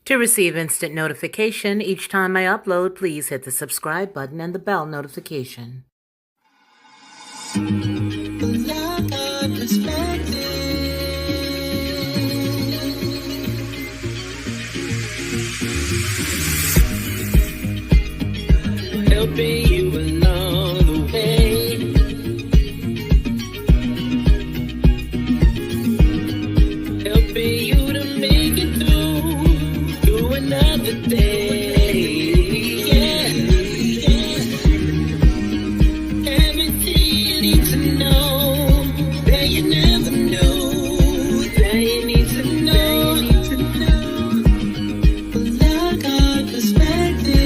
To receive instant notification each time I upload, please hit the subscribe button and the bell notification. Helping you along the way. Helping you to make it through another day. Yeah. Everything you need to know that you never knew, that you need to know. Well, I got perspective.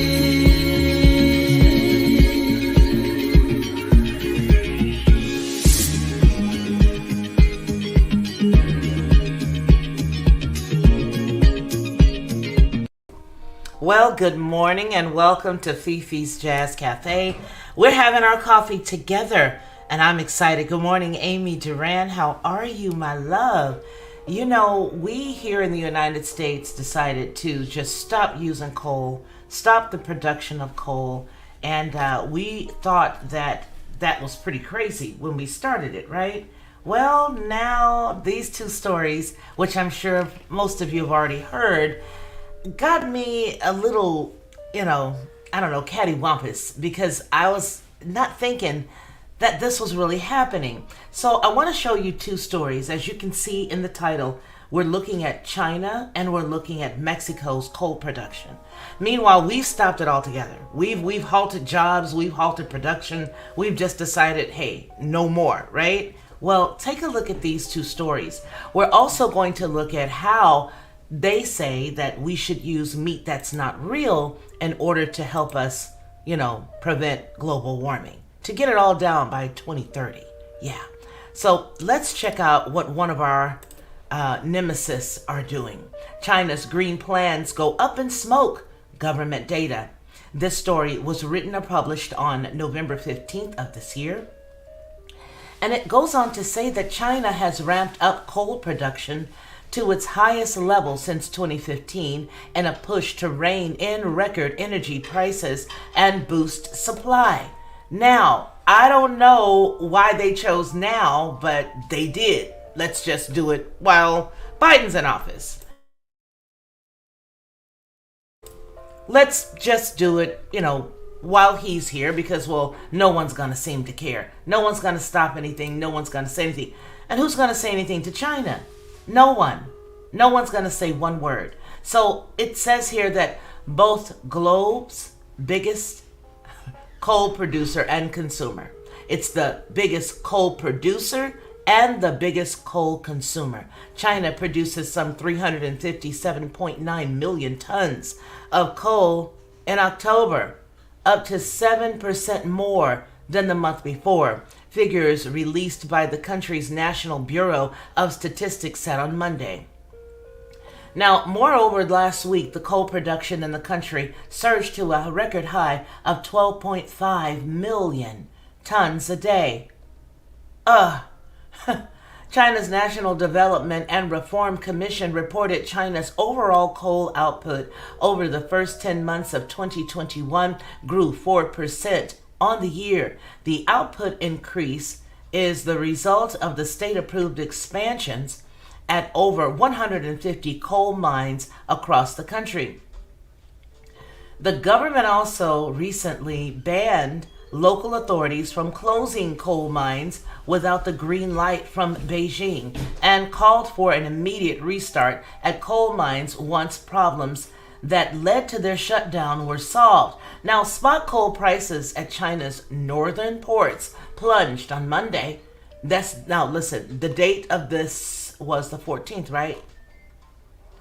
Well, good morning and welcome to Fifi's Jazz Cafe. We're having our coffee together and I'm excited. Good morning, Amy Duran. How are you, my love? You know, we here in the United States decided to just stop using coal, stop the production of coal, and we thought that that was pretty crazy when we started it, right? Well, now these two stories, which I'm sure most of you have already heard, got me a little, I don't know, cattywampus, because I was not thinking that this was really happening. So I want to show you two stories. As you can see in the title, we're looking at China and we're looking at Mexico's coal production. Meanwhile, we've stopped it altogether. We've halted jobs, we've halted production. We've just decided, hey, no more, right? Well, take a look at these two stories. We're also going to look at how they say that we should use meat that's not real in order to help us, prevent global warming, to get it all down by 2030. Yeah. So let's check out what one of our nemesis are doing. China's green plans go up in smoke, government data. This story was written or published on November 15th of this year. And it goes on to say that China has ramped up coal production to its highest level since 2015 in a push to rein in record energy prices and boost supply. Now, I don't know why they chose now, but they did. Let's just do it while Biden's in office. Let's just do it, while he's here, because, well, no one's going to seem to care. No one's going to stop anything. No one's going to say anything. And who's going to say anything to China? No one. No one's going to say one word. So it says here that both globe's biggest coal producer and consumer. It's the biggest coal producer and the biggest coal consumer. China produces some 357.9 million tons of coal in October, up to 7% more than the month before. Figures released by the country's National Bureau of Statistics said on Monday. Now, moreover, last week, the coal production in the country surged to a record high of 12.5 million tons a day. China's National Development and Reform Commission reported China's overall coal output over the first 10 months of 2021 grew 4% on the year. The output increase is the result of the state-approved expansions at over 150 coal mines across the country. The government also recently banned local authorities from closing coal mines without the green light from Beijing and called for an immediate restart at coal mines once problems that led to their shutdown were solved. Now, spot coal prices at China's northern ports plunged on Monday. Now listen, the date of this was the 14th, right?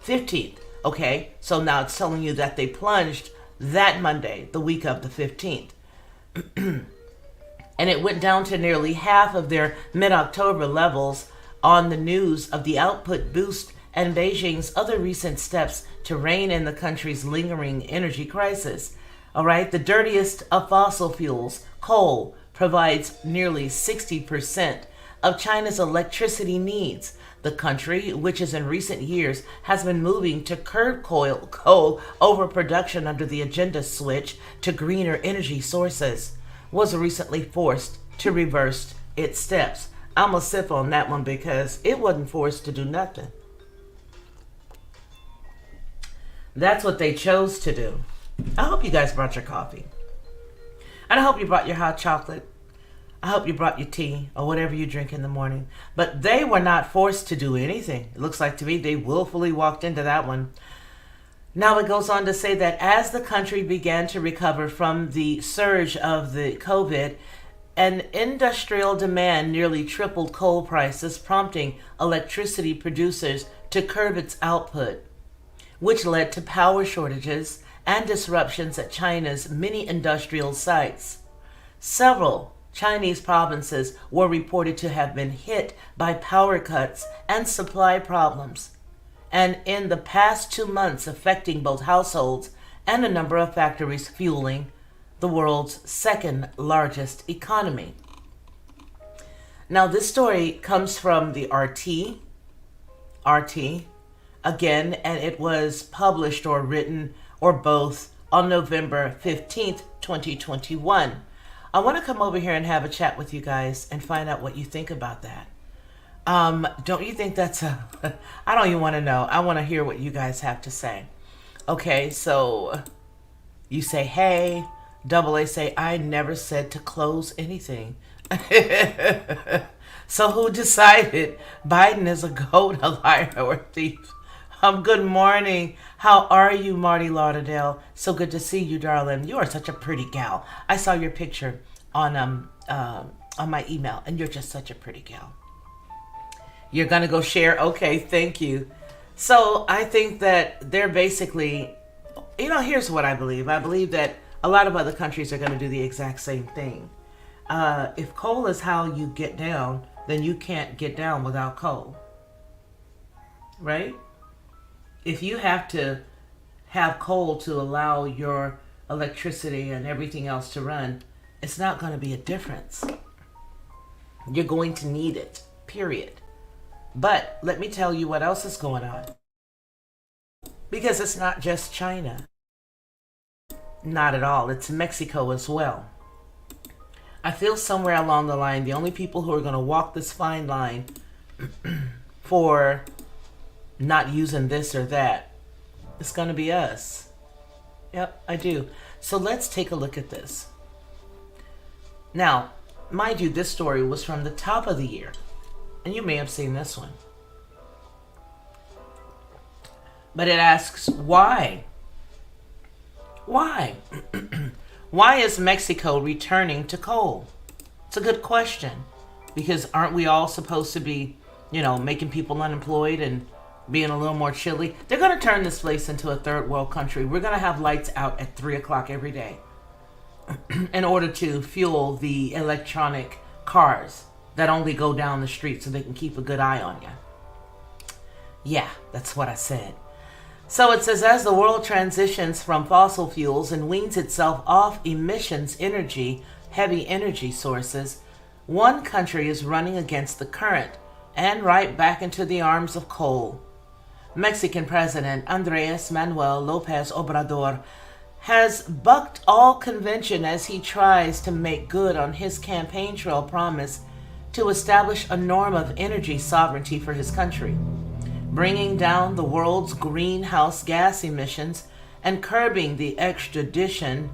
15th. Okay, so now it's telling you that they plunged that Monday, the week of the 15th. And it went down to nearly half of their mid-October levels on the news of the output boost and Beijing's other recent steps to rein in the country's lingering energy crisis. All right, the dirtiest of fossil fuels, coal, provides nearly 60% of China's electricity needs. The country, which is in recent years has been moving to curb coal overproduction under the agenda switch to greener energy sources, was recently forced to reverse its steps. I'm going to sip on that one because it wasn't forced to do nothing. That's what they chose to do. I hope you guys brought your coffee. And I hope you brought your hot chocolate. I hope you brought your tea or whatever you drink in the morning. But they were not forced to do anything. It looks like to me they willfully walked into that one. Now it goes on to say that as the country began to recover from the surge of the COVID, an industrial demand nearly tripled coal prices, prompting electricity producers to curb its output, which led to power shortages and disruptions at China's many industrial sites. Several Chinese provinces were reported to have been hit by power cuts and supply problems, and in the past 2 months affecting both households and a number of factories fueling the world's second largest economy. Now this story comes from the RT again, and it was published or written or both on November 15th, 2021. I want to come over here and have a chat with you guys and find out what you think about that. Don't you think that's I don't even want to know. I want to hear what you guys have to say. Okay, so you say, hey, double A say, I never said to close anything. So who decided Biden is a goat, a liar, or a thief? Good morning. How are you, Marty Lauderdale? So good to see you, darling. You are such a pretty gal. I saw your picture on my email, and you're just such a pretty gal. You're gonna go share? Okay, thank you. So I think that they're basically, here's what I believe. I believe that a lot of other countries are gonna do the exact same thing. If coal is how you get down, then you can't get down without coal, right? If you have to have coal to allow your electricity and everything else to run, it's not going to be a difference. You're going to need it, period. But let me tell you what else is going on. Because it's not just China. Not at all. It's Mexico as well. I feel somewhere along the line, the only people who are going to walk this fine line for not using this or that, it's going to be us. Yep, I do. So let's take a look at this. Now, mind you, this story was from the top of the year, and you may have seen this one. But it asks, why? Why? Why is Mexico returning to coal? It's a good question, because aren't we all supposed to be, making people unemployed and being a little more chilly? They're going to turn this place into a third world country. We're going to have lights out at 3 o'clock every day in order to fuel the electronic cars that only go down the street so they can keep a good eye on you. Yeah, that's what I said. So it says, as the world transitions from fossil fuels and weans itself off heavy energy sources, one country is running against the current and right back into the arms of coal. Mexican President Andrés Manuel López Obrador has bucked all convention as he tries to make good on his campaign trail promise to establish a norm of energy sovereignty for his country, bringing down the world's greenhouse gas emissions and curbing the extradition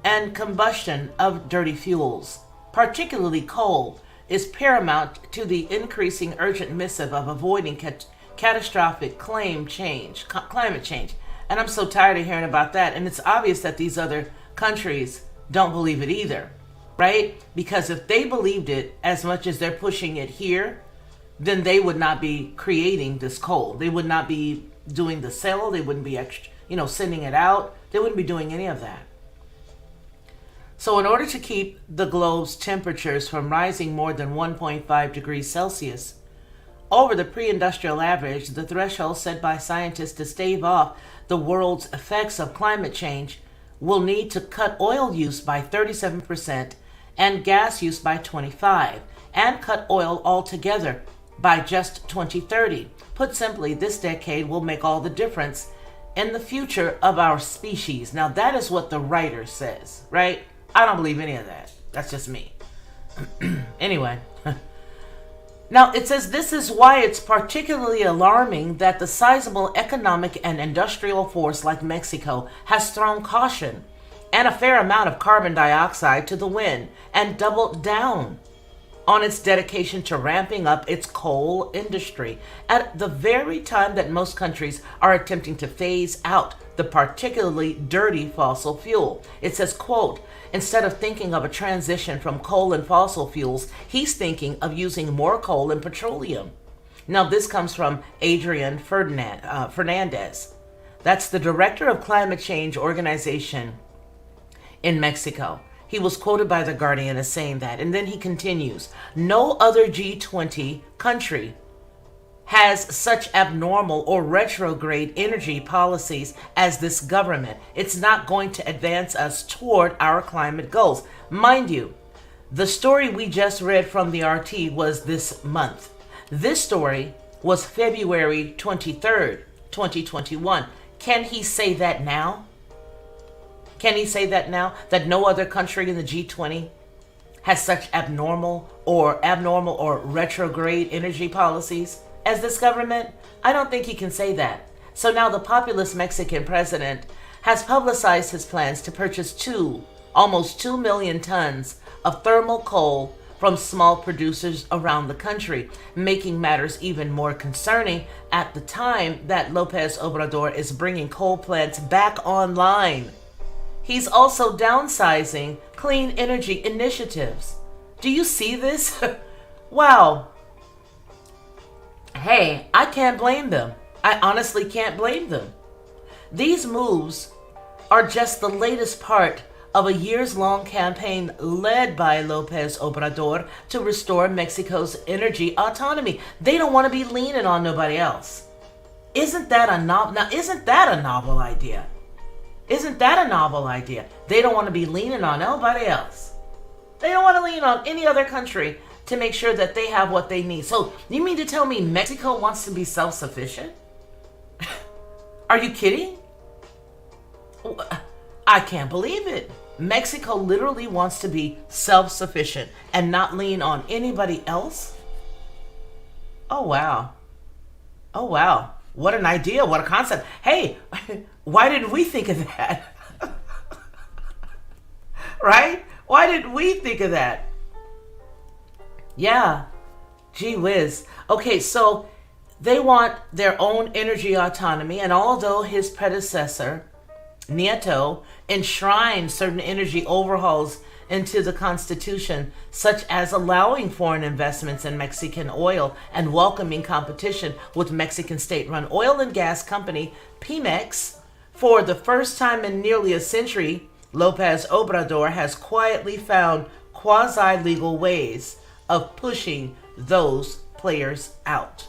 and combustion of dirty fuels, particularly coal, is paramount to the increasing urgent missive of avoiding catastrophic climate change. And I'm so tired of hearing about that. And it's obvious that these other countries don't believe it either, right? Because if they believed it as much as they're pushing it here, then they would not be creating this coal. They would not be doing the sale. They wouldn't be sending it out. They wouldn't be doing any of that. So in order to keep the globe's temperatures from rising more than 1.5 degrees Celsius over the pre-industrial average, the threshold set by scientists to stave off the world's effects of climate change will need to cut oil use by 37% and gas use by 25%, and cut oil altogether by just 2030. Put simply, this decade will make all the difference in the future of our species. Now, that is what the writer says, right? I don't believe any of that. That's just me. Anyway. Now, it says this is why it's particularly alarming that the sizable economic and industrial force like Mexico has thrown caution and a fair amount of carbon dioxide to the wind and doubled down on its dedication to ramping up its coal industry at the very time that most countries are attempting to phase out the particularly dirty fossil fuel. It says, quote, instead of thinking of a transition from coal and fossil fuels, he's thinking of using more coal and petroleum. Now, this comes from Adrian Fernandez. That's the director of climate change organization in Mexico. He was quoted by The Guardian as saying that. And then he continues, no other G20 country has such abnormal or retrograde energy policies as this government. It's not going to advance us toward our climate goals. Mind you, the story we just read from the RT was this month. This story was February 23rd, 2021. Can he say that now? Can he say that now? That no other country in the G20 has such abnormal or retrograde energy policies as this government? I don't think he can say that. So now the populist Mexican president has publicized his plans to purchase almost 2 million tons of thermal coal from small producers around the country, making matters even more concerning at the time that López Obrador is bringing coal plants back online. He's also downsizing clean energy initiatives. Do you see this? Wow. Hey, I can't blame them. I honestly can't blame them. These moves are just the latest part of a years-long campaign led by López Obrador to restore Mexico's energy autonomy. They don't want to be leaning on nobody else. Isn't that a novel idea? Isn't that a novel idea? They don't want to be leaning on nobody else. They don't want to lean on any other country to make sure that they have what they need. So you mean to tell me Mexico wants to be self-sufficient? Are you kidding? I can't believe it. Mexico literally wants to be self-sufficient and not lean on anybody else? Oh, wow. Oh, wow. What an idea. What a concept. Hey, why didn't we think of that? Right? Why didn't we think of that? Yeah. Gee whiz. Okay, so they want their own energy autonomy, and although his predecessor, Nieto, enshrined certain energy overhauls into the Constitution, such as allowing foreign investments in Mexican oil and welcoming competition with Mexican state-run oil and gas company Pemex. For the first time in nearly a century, López Obrador has quietly found quasi-legal ways of pushing those players out.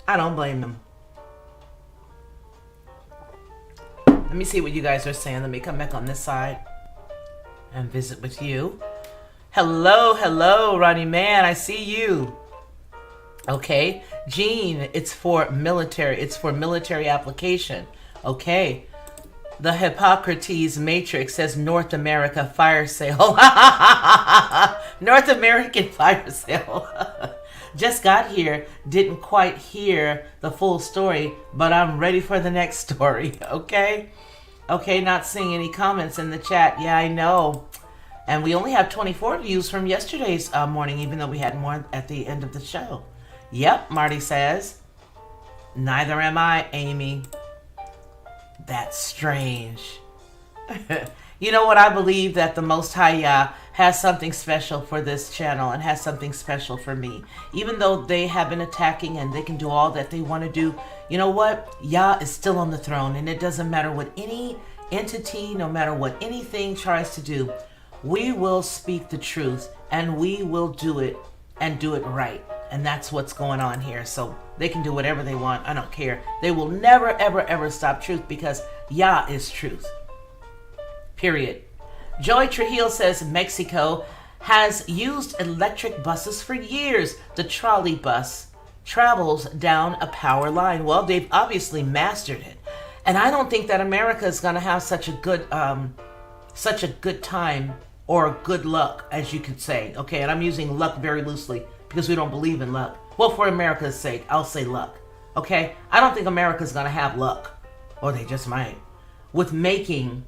I don't blame them. Let me see what you guys are saying. Let me come back on this side and visit with you. Hello, Ronnie Man. I see you. Okay. Gene, it's for military. It's for military application. Okay. The Hippocrates Matrix says North America fire sale. North American fire sale. Just got here. Didn't quite hear the full story, but I'm ready for the next story. Okay? Okay, not seeing any comments in the chat. Yeah, I know. And we only have 24 views from yesterday's morning, even though we had more at the end of the show. Yep, Marty says. Neither am I, Amy. That's strange. You know what? I believe that the Most High Yah has something special for this channel and has something special for me. Even though they have been attacking and they can do all that they want to do, you know what? Yah is still on the throne, and it doesn't matter what any entity, no matter what anything tries to do, we will speak the truth and we will do it and do it right. And that's what's going on here. So they can do whatever they want. I don't care. They will never, ever, ever stop truth because Yah is truth. Period. Joy Trujillo says Mexico has used electric buses for years. The trolley bus travels down a power line. Well, they've obviously mastered it. And I don't think that America is going to have such a good time or good luck, as you could say. Okay, and I'm using luck very loosely because we don't believe in luck. Well, for America's sake, I'll say luck. Okay, I don't think America's going to have luck, or they just might, with making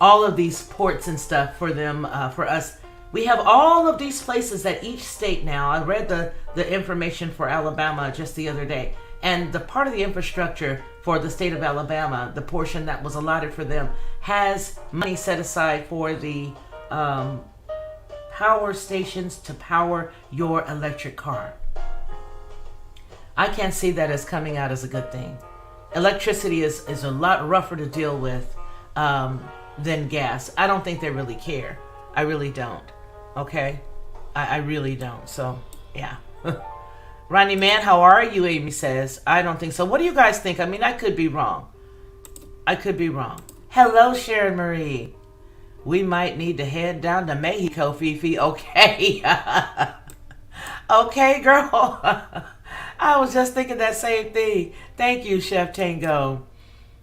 all of these ports and stuff for them, for us. We have all of these places that each state now, I read the information for Alabama just the other day, and the part of the infrastructure for the state of Alabama, the portion that was allotted for them, has money set aside for the power stations to power your electric car. I can't see that as coming out as a good thing. Electricity is a lot rougher to deal with than gas. I don't think they really care. I really don't. Okay? I really don't. So, yeah. Ronnie Man, how are you? Amy says. I don't think so. What do you guys think? I mean, I could be wrong. Hello, Sharon Marie. We might need to head down to Mexico, Fifi. Okay. Okay, girl. I was just thinking that same thing. Thank you, Chef Tango.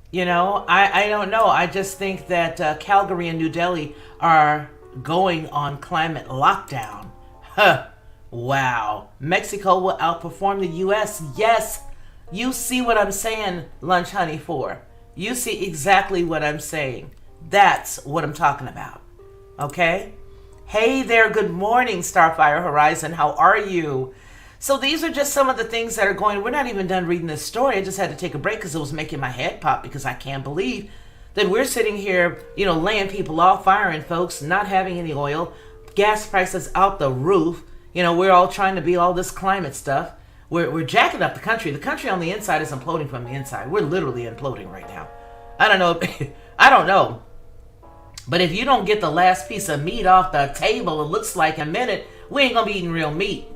You know, I don't know. I just think that Calgary and New Delhi are going on climate lockdown. Huh. Wow. Mexico will outperform the U.S. Yes. You see what I'm saying, Lunch Honey 4. You see exactly what I'm saying. That's what I'm talking about. Okay? Hey there. Good morning, Starfire Horizon. How are you? So these are just some of the things that are going. We're not even done reading this story. I just had to take a break because it was making my head pop, because I can't believe that we're sitting here, you know, laying people off, firing folks, not having any oil, gas prices out the roof. You know, we're all trying to be all this climate stuff. We're jacking up the country. The country on the inside is imploding from the inside. We're literally imploding right now. I don't know. I don't know. But if you don't get the last piece of meat off the table, it looks like in a minute, we ain't going to be eating real meat.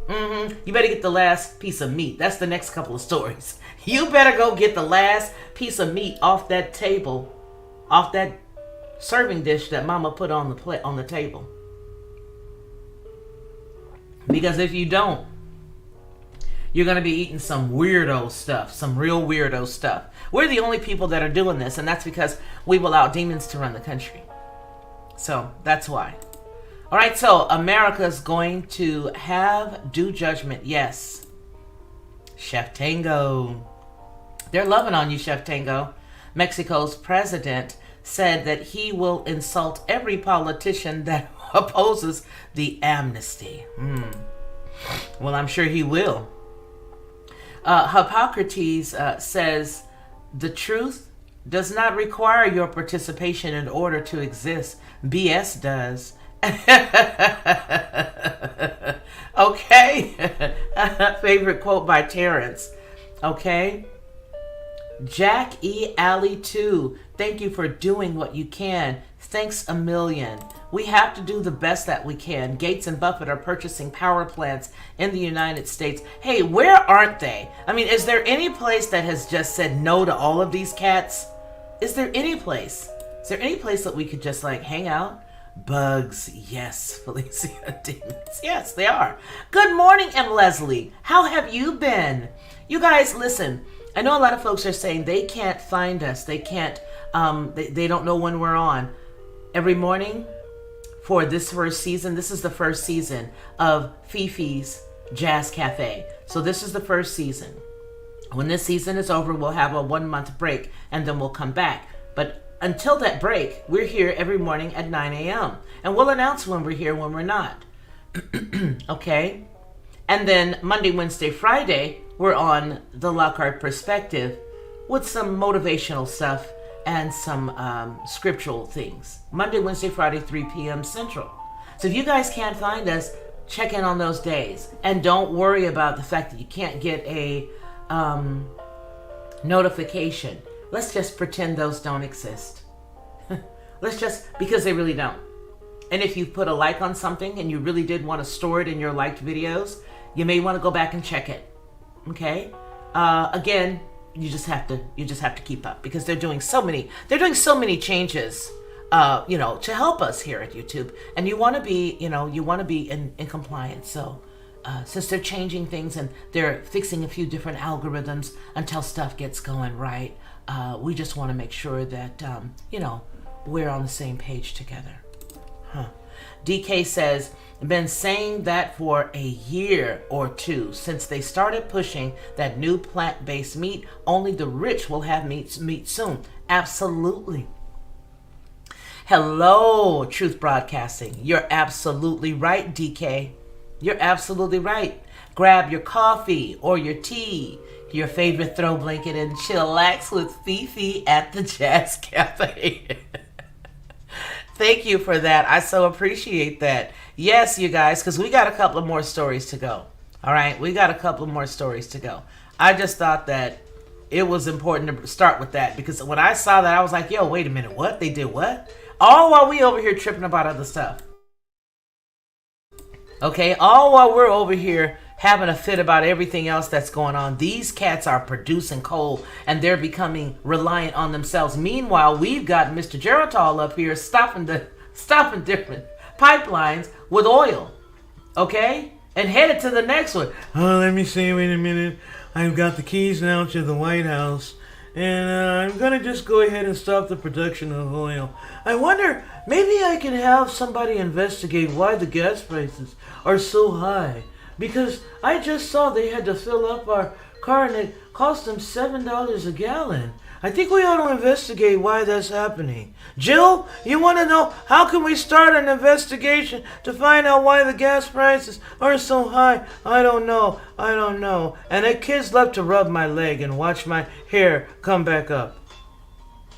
You better get the last piece of meat. That's the next couple of stories. You better go get the last piece of meat off that table, off that serving dish that Mama put on the table. Because if you don't, you're going to be eating some weirdo stuff, some real weirdo stuff. We're the only people that are doing this, and that's because we will allow demons to run the country. So that's why. All right, so America's going to have due judgment. Yes. Chef Tango. They're loving on you, Chef Tango. Mexico's president said that he will insult every politician that opposes the amnesty. Well, I'm sure he will. Hippocrates says the truth does not require your participation in order to exist. BS does. Okay. Favorite quote by Terrence. Okay. Jack E. Alley 2. Thank you for doing what you can. Thanks a million. We have to do the best that we can. Gates and Buffett are purchasing power plants in the United States. Hey, where aren't they? I mean, is there any place that has just said no to all of these cats? Is there any place? Is there any place that we could just like hang out? Bugs, yes. Felicia, demons, yes, they are. Good morning, M. Leslie. How have you been? You guys, listen. I know a lot of folks are saying they can't find us. They can't. They don't know when we're on. Every morning for this first season, this is the first season of Fifi's Jazz Cafe. So this is the first season. When this season is over, we'll have a 1-month break and then we'll come back. But until that break, we're here every morning at 9 a.m. And we'll announce when we're here, when we're not. Okay? And then Monday, Wednesday, Friday, we're on the Lockhart Perspective with some motivational stuff and some scriptural things. Monday, Wednesday, Friday, 3 p.m. Central. So if you guys can't find us, check in on those days. And don't worry about the fact that you can't get a notification. Let's just pretend those don't exist. Let's just, because they really don't. And if you put a like on something and you really did want to store it in your liked videos, you may want to go back and check it. Okay? Again, you just have to keep up because they're doing so many changes, to help us here at YouTube. And you want to be, in compliance. So since they're changing things and they're fixing a few different algorithms until stuff gets going right, we just want to make sure that, we're on the same page together. DK says, been saying that for a year or two since they started pushing that new plant-based meat. Only the rich will have meat soon. Absolutely. Hello, Truth Broadcasting. You're absolutely right, DK. You're absolutely right. Grab your coffee or your tea, your favorite throw blanket, and chillax with Fifi at the Jazz Cafe. Thank you for that. I so appreciate that. Yes, you guys, because we got a couple of more stories to go. All right, we got a couple of more stories to go. I just thought that it was important to start with that because when I saw that, I was like, yo, wait a minute, what? They did what? All while we over here tripping about other stuff. Okay, all while we're over here having a fit about everything else that's going on. These cats are producing coal and they're becoming reliant on themselves. Meanwhile, we've got Mr. Geritol up here stopping different pipelines with oil. Okay? And headed to the next one. Oh, let me see, wait a minute. I've got the keys now to the White House. And I'm going to just go ahead and stop the production of oil. I wonder, maybe I can have somebody investigate why the gas prices are so high. Because I just saw they had to fill up our car and it cost them $7 a gallon. I think we ought to investigate why that's happening. Jill, you want to know how can we start an investigation to find out why the gas prices are so high? I don't know. And the kids love to rub my leg and watch my hair come back up.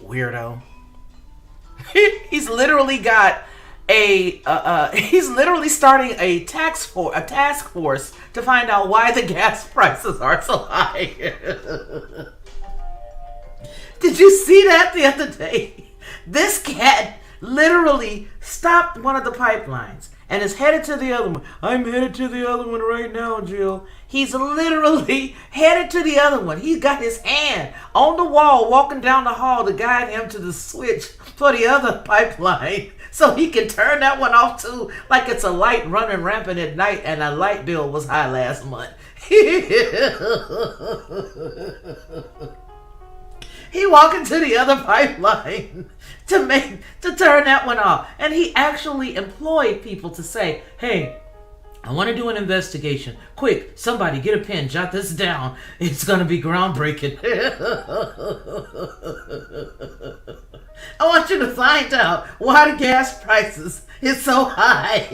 Weirdo. He's literally got he's literally starting a task force to find out why the gas prices are so high. Did you see that the other day? This cat literally stopped one of the pipelines and is headed to the other one. I'm headed to the other one right now, Jill. He's literally headed to the other one. He's got his hand on the wall walking down the hall to guide him to the switch for the other pipeline so he can turn that one off too, like it's a light running rampant at night and a light bill was high last month. He walking to the other pipeline to turn that one off. And he actually employed people to say, hey, I want to do an investigation. Quick, somebody get a pen, jot this down. It's going to be groundbreaking. I want you to find out why the gas prices is so high.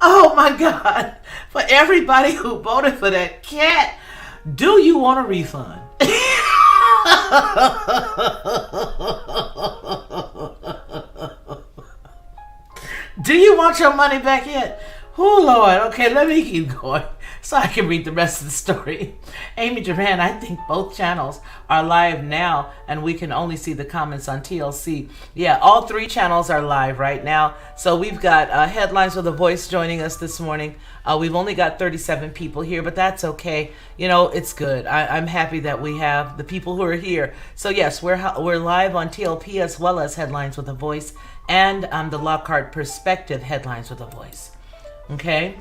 Oh my God. For everybody who voted for that cat, do you want a refund? Do you want your money back yet? Oh, Lord. Okay, let me keep going so I can read the rest of the story. Amy Duran, I think both channels are live now, and we can only see the comments on TLC. Yeah, all three channels are live right now. So we've got Headlines with a Voice joining us this morning. We've only got 37 people here, but that's okay. You know, it's good. I'm happy that we have the people who are here. So yes, we're live on TLP as well as Headlines with a Voice and the Lockhart Perspective Headlines with a Voice. Okay?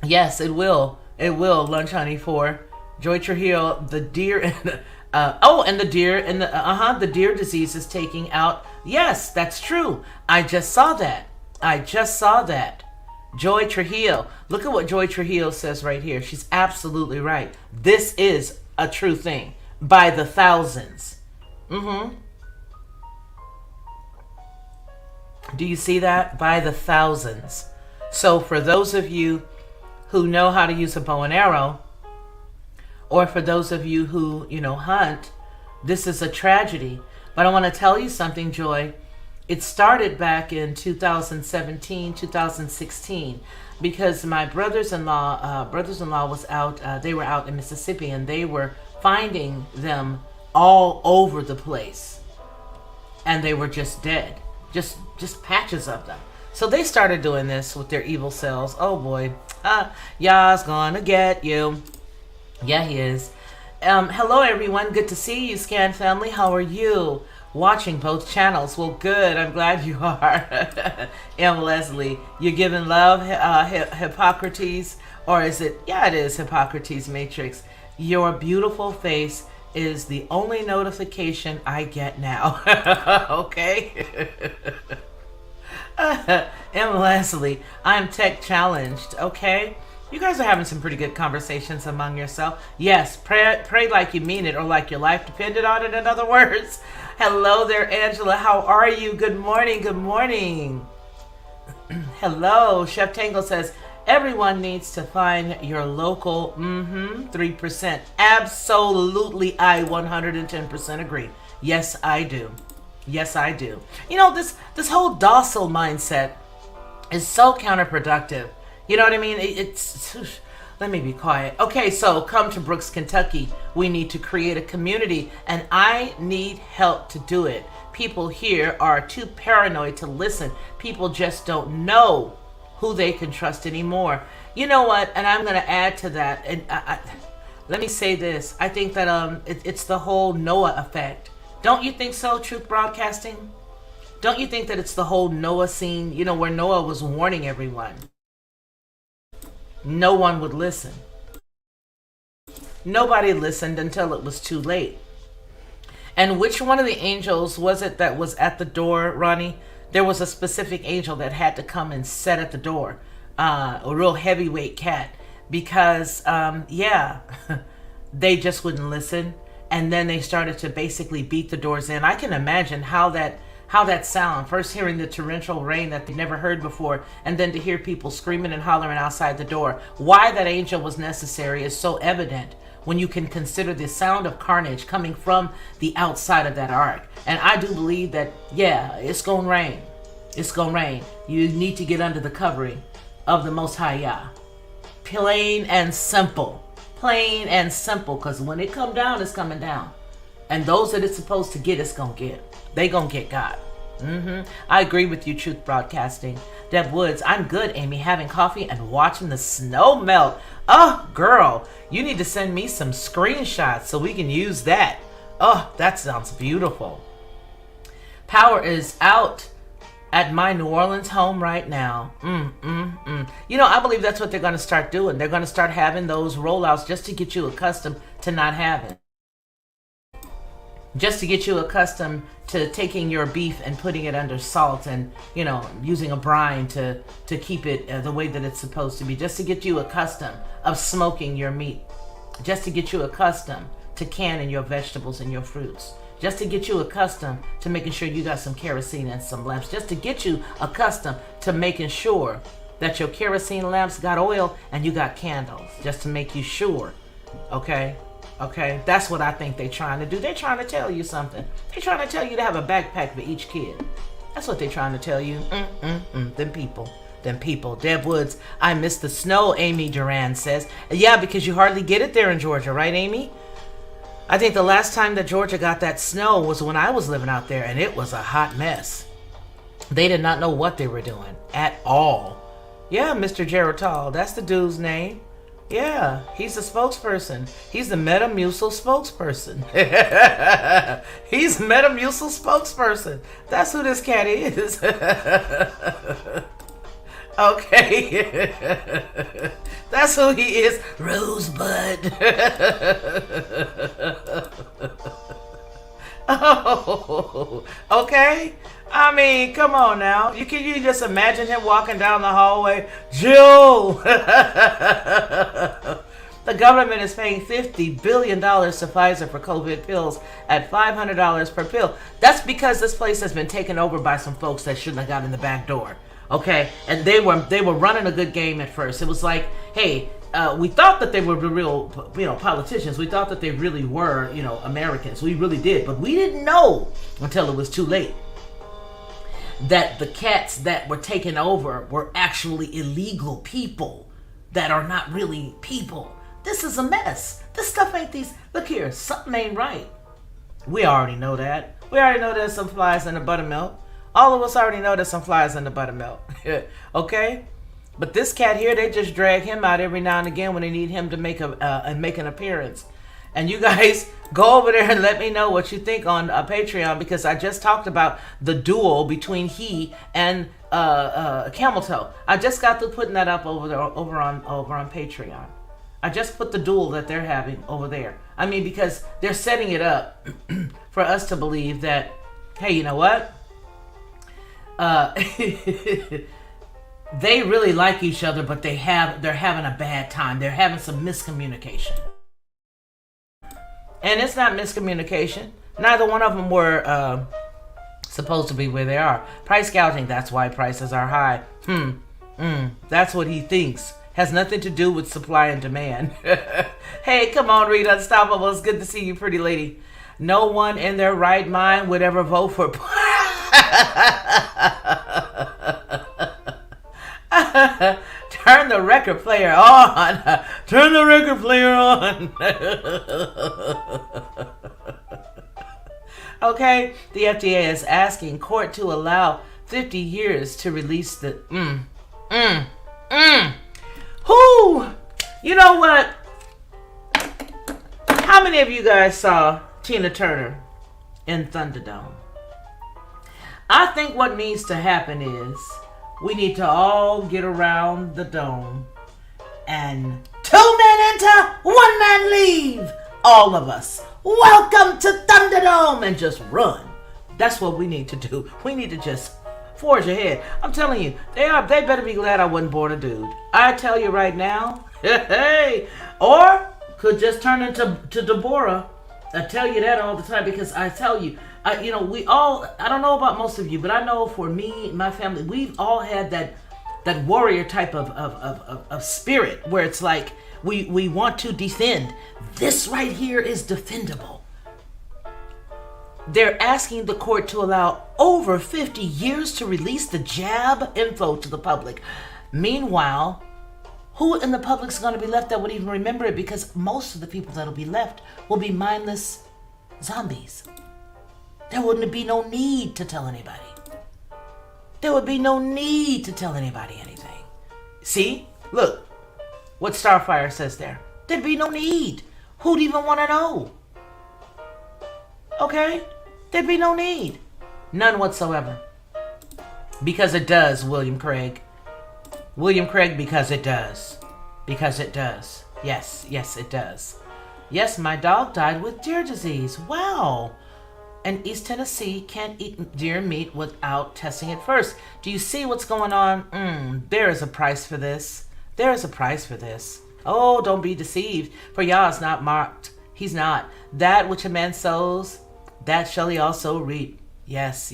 Yes, it will. It will. Lunch Honey 4. Joy Trujillo, the deer and the deer disease is taking out. Yes, that's true. I just saw that. Joy Trujillo. Look at what Joy Trujillo says right here. She's absolutely right. This is a true thing. By the thousands. Do you see that? By the thousands. So for those of you who know how to use a bow and arrow, or for those of you who, hunt, this is a tragedy. But I want to tell you something, Joy. It started back in 2017, 2016, because my brothers-in-law was out. They were out in Mississippi, and they were finding them all over the place, and they were just dead, just patches of them. So they started doing this with their evil selves. Oh boy, Yah's gonna get you. Yeah, he is. Hello everyone, good to see you, Scan family. How are you? watching both channels. Well, good. I'm glad you are. M. Leslie, you're giving love, Hippocrates, or is it? Yeah, it is Hippocrates Matrix. Your beautiful face is the only notification I get now. Okay. M. Leslie, I'm tech challenged. Okay. You guys are having some pretty good conversations among yourself. Yes, pray like you mean it or like your life depended on it, in other words. Hello there, Angela. How are you? Good morning. Good morning. Hello. Chef Tango says, everyone needs to find your local 3%. Absolutely, I 110% agree. Yes, I do. Yes, I do. You know, this whole docile mindset is so counterproductive. You know what I mean? It's let me be quiet. Okay, so come to Brooks, Kentucky. We need to create a community, and I need help to do it. People here are too paranoid to listen. People just don't know who they can trust anymore. You know what? And I'm going to add to that. And let me say this. I think that it's the whole Noah effect. Don't you think so, Truth Broadcasting? Don't you think that it's the whole Noah scene, you know, where Noah was warning everyone? No one would listen. Nobody listened until it was too late. And which one of the angels was it that was at the door, Ronnie? There was a specific angel that had to come and sit at the door. A real heavyweight cat. Because, they just wouldn't listen. And then they started to basically beat the doors in. I can imagine how that sound, first hearing the torrential rain that they never heard before, and then to hear people screaming and hollering outside the door. Why that angel was necessary is so evident when you can consider the sound of carnage coming from the outside of that ark. And I do believe that, it's gonna rain. It's gonna rain. You need to get under the covering of the Most High Yah. Plain and simple. Plain and simple, because when it come down, it's coming down. And those that it's supposed to get, it's gonna get. They gonna get God. I agree with you, Truth Broadcasting. Deb Woods, I'm good, Amy, having coffee and watching the snow melt. Oh, girl, you need to send me some screenshots so we can use that. Oh, that sounds beautiful. Power is out at my New Orleans home right now. You know, I believe that's what they're going to start doing. They're going to start having those rollouts just to get you accustomed to not having. Just to get you accustomed to taking your beef and putting it under salt and, you know, using a brine to keep it the way that it's supposed to be. Just to get you accustomed of smoking your meat. Just to get you accustomed to canning your vegetables and your fruits. Just to get you accustomed to making sure you got some kerosene and some lamps. Just to get you accustomed to making sure that your kerosene lamps got oil and you got candles. Just to make you sure, okay? Okay, that's what I think they're trying to do. They're trying to tell you something. They're trying to tell you to have a backpack for each kid. That's what they're trying to tell you. Them people. Deb Woods, I miss the snow, Amy Duran says. Yeah, because you hardly get it there in Georgia, right, Amy? I think the last time that Georgia got that snow was when I was living out there, and it was a hot mess. They did not know what they were doing at all. Yeah, Mr. Geritol, that's the dude's name. Yeah, he's the spokesperson. He's the Metamucil spokesperson. He's Metamucil spokesperson. That's who this cat is. Okay. That's who he is. Rosebud. Oh, okay. I mean, come on now. You just imagine him walking down the hallway? Jill! The government is paying $50 billion to Pfizer for COVID pills at $500 per pill. That's because this place has been taken over by some folks that shouldn't have got in the back door. Okay? And they were running a good game at first. It was like, hey, we thought that they were the real, politicians. We thought that they really were, Americans. We really did. But we didn't know until it was too late that the cats that were taken over were actually illegal people that are not really people. This is a mess. This stuff ain't these. Look here, something ain't right. We already know that. We already know there's some flies in the buttermilk. All of us already know there's some flies in the buttermilk. Okay? But this cat here, they just drag him out every now and again when they need him to make an appearance. And you guys go over there and let me know what you think on Patreon, because I just talked about the duel between he and Camel Toe. I just got to putting that up over on Patreon. I just put the duel that they're having over there. I mean, because they're setting it up for us to believe that, hey, you know what? They really like each other, but they're having a bad time. They're having some miscommunication. And it's not miscommunication. Neither one of them were supposed to be where they are. Price gouging, that's why prices are high. That's what he thinks. Has nothing to do with supply and demand. Hey, come on, read Unstoppable. It's good to see you, pretty lady. No one in their right mind would ever vote for... Turn the record player on. Turn the record player on. Okay, the FDA is asking court to allow 50 years to release the... Whoo! You know what? How many of you guys saw Tina Turner in Thunderdome? I think what needs to happen is we need to all get around the dome and 2 men enter, 1 man leave. All of us. Welcome to Thunderdome, and just run. That's what we need to do. We need to just forge ahead. I'm telling you, they better be glad I wasn't born a dude. I tell you right now. Hey, or could just turn into Deborah. I tell you that all the time, because I tell you, we all, I don't know about most of you, but I know for me, my family, we've all had that warrior type of spirit where it's like we want to defend. This right here is defendable. They're asking the court to allow over 50 years to release the jab info to the public. Meanwhile, who in the public's going to be left that would even remember it? Because most of the people that'll be left will be mindless zombies. There wouldn't be no need to tell anybody. There would be no need to tell anybody anything. See? Look what Starfire says there. There'd be no need. Who'd even want to know? Okay? There'd be no need. None whatsoever. Because it does, William Craig. William Craig, because it does. Because it does. Yes, it does. Yes, my dog died with deer disease. Wow. And East Tennessee can't eat deer meat without testing it first. Do you see what's going on? There is a price for this. There is a price for this. Oh, don't be deceived. For Yah is not mocked. He's not. That which a man sows, that shall he also reap. Yes.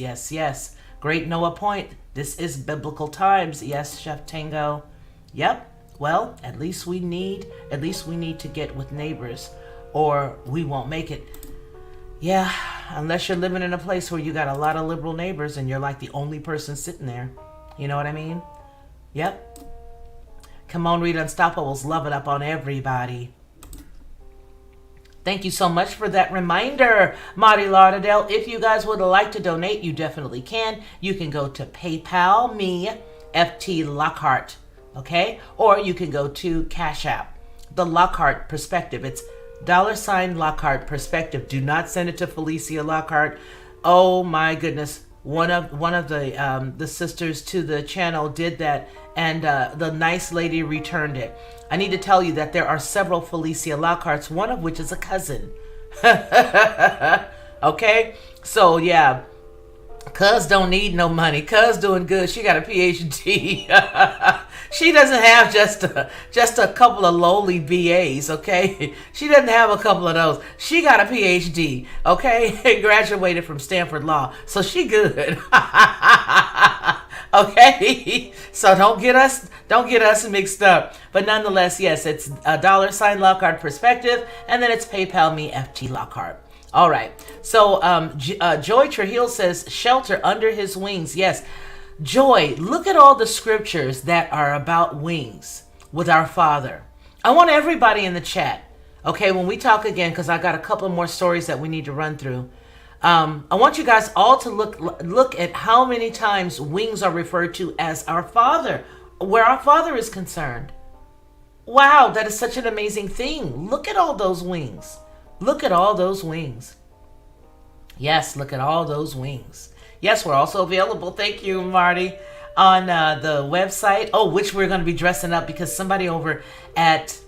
Great Noah point. This is biblical times. Yes, Chef Tango. Yep. Well, at least we need to get with neighbors, or we won't make it. Yeah, unless you're living in a place where you got a lot of liberal neighbors and you're like the only person sitting there. You know what I mean? Yep. Come on, read Unstoppables. Love it up on everybody. Thank you so much for that reminder, Marty Lauderdale. If you guys would like to donate, you definitely can. You can go to PayPal me, FT Lockhart, okay? Or you can go to Cash App, the Lockhart Perspective. It's $ Lockhart Perspective. Do not send it to Felicia Lockhart. Oh my goodness. One of the sisters to the channel did that, and the nice lady returned it. I need to tell you that there are several Felicia Lockharts, one of which is a cousin. Okay? So yeah, Cuz don't need no money. Cuz doing good. She got a PhD. She doesn't have just a couple of lowly BAs, okay? She doesn't have a couple of those. She got a PhD, okay? Graduated from Stanford Law. So she good. Okay? So don't get us mixed up. But nonetheless, yes, it's $ Lockhart Perspective, and then it's PayPal me FT Lockhart. All right. So Joy Trujillo says, shelter under his wings. Yes. Joy, look at all the scriptures that are about wings with our Father. I want everybody in the chat, okay, when we talk again, because I got a couple more stories that we need to run through. I want you guys all to look at how many times wings are referred to as our Father, where our Father is concerned. Wow, that is such an amazing thing. Look at all those wings. Look at all those wings. Yes, look at all those wings. Yes, we're also available. Thank you, Marty. On the website. Oh, which we're going to be dressing up because somebody over at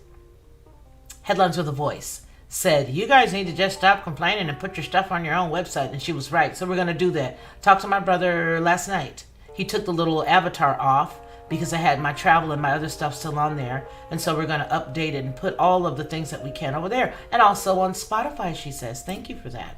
Headlines with a Voice said, you guys need to just stop complaining and put your stuff on your own website. And she was right. So we're going to do that. Talked to my brother last night. He took the little avatar off because I had my travel and my other stuff still on there. And so we're going to update it and put all of the things that we can over there. And also on Spotify, she says. Thank you for that.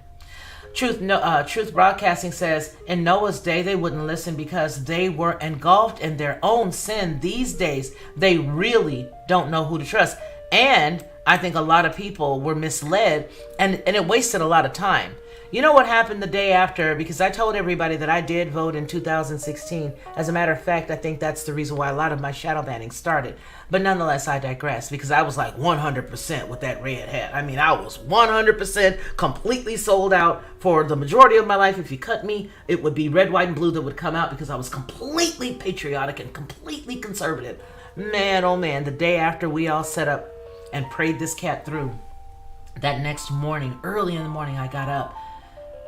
Truth Broadcasting says, in Noah's day, they wouldn't listen because they were engulfed in their own sin. These days, they really don't know who to trust. And I think a lot of people were misled and it wasted a lot of time. You know what happened the day after? Because I told everybody that I did vote in 2016. As a matter of fact, I think that's the reason why a lot of my shadow banning started. But nonetheless, I digress because I was like 100% with that red hat. I mean, I was 100% completely sold out for the majority of my life. If you cut me, it would be red, white, and blue that would come out because I was completely patriotic and completely conservative. Man, oh man, the day after we all set up and prayed this cat through, that next morning, early in the morning, I got up.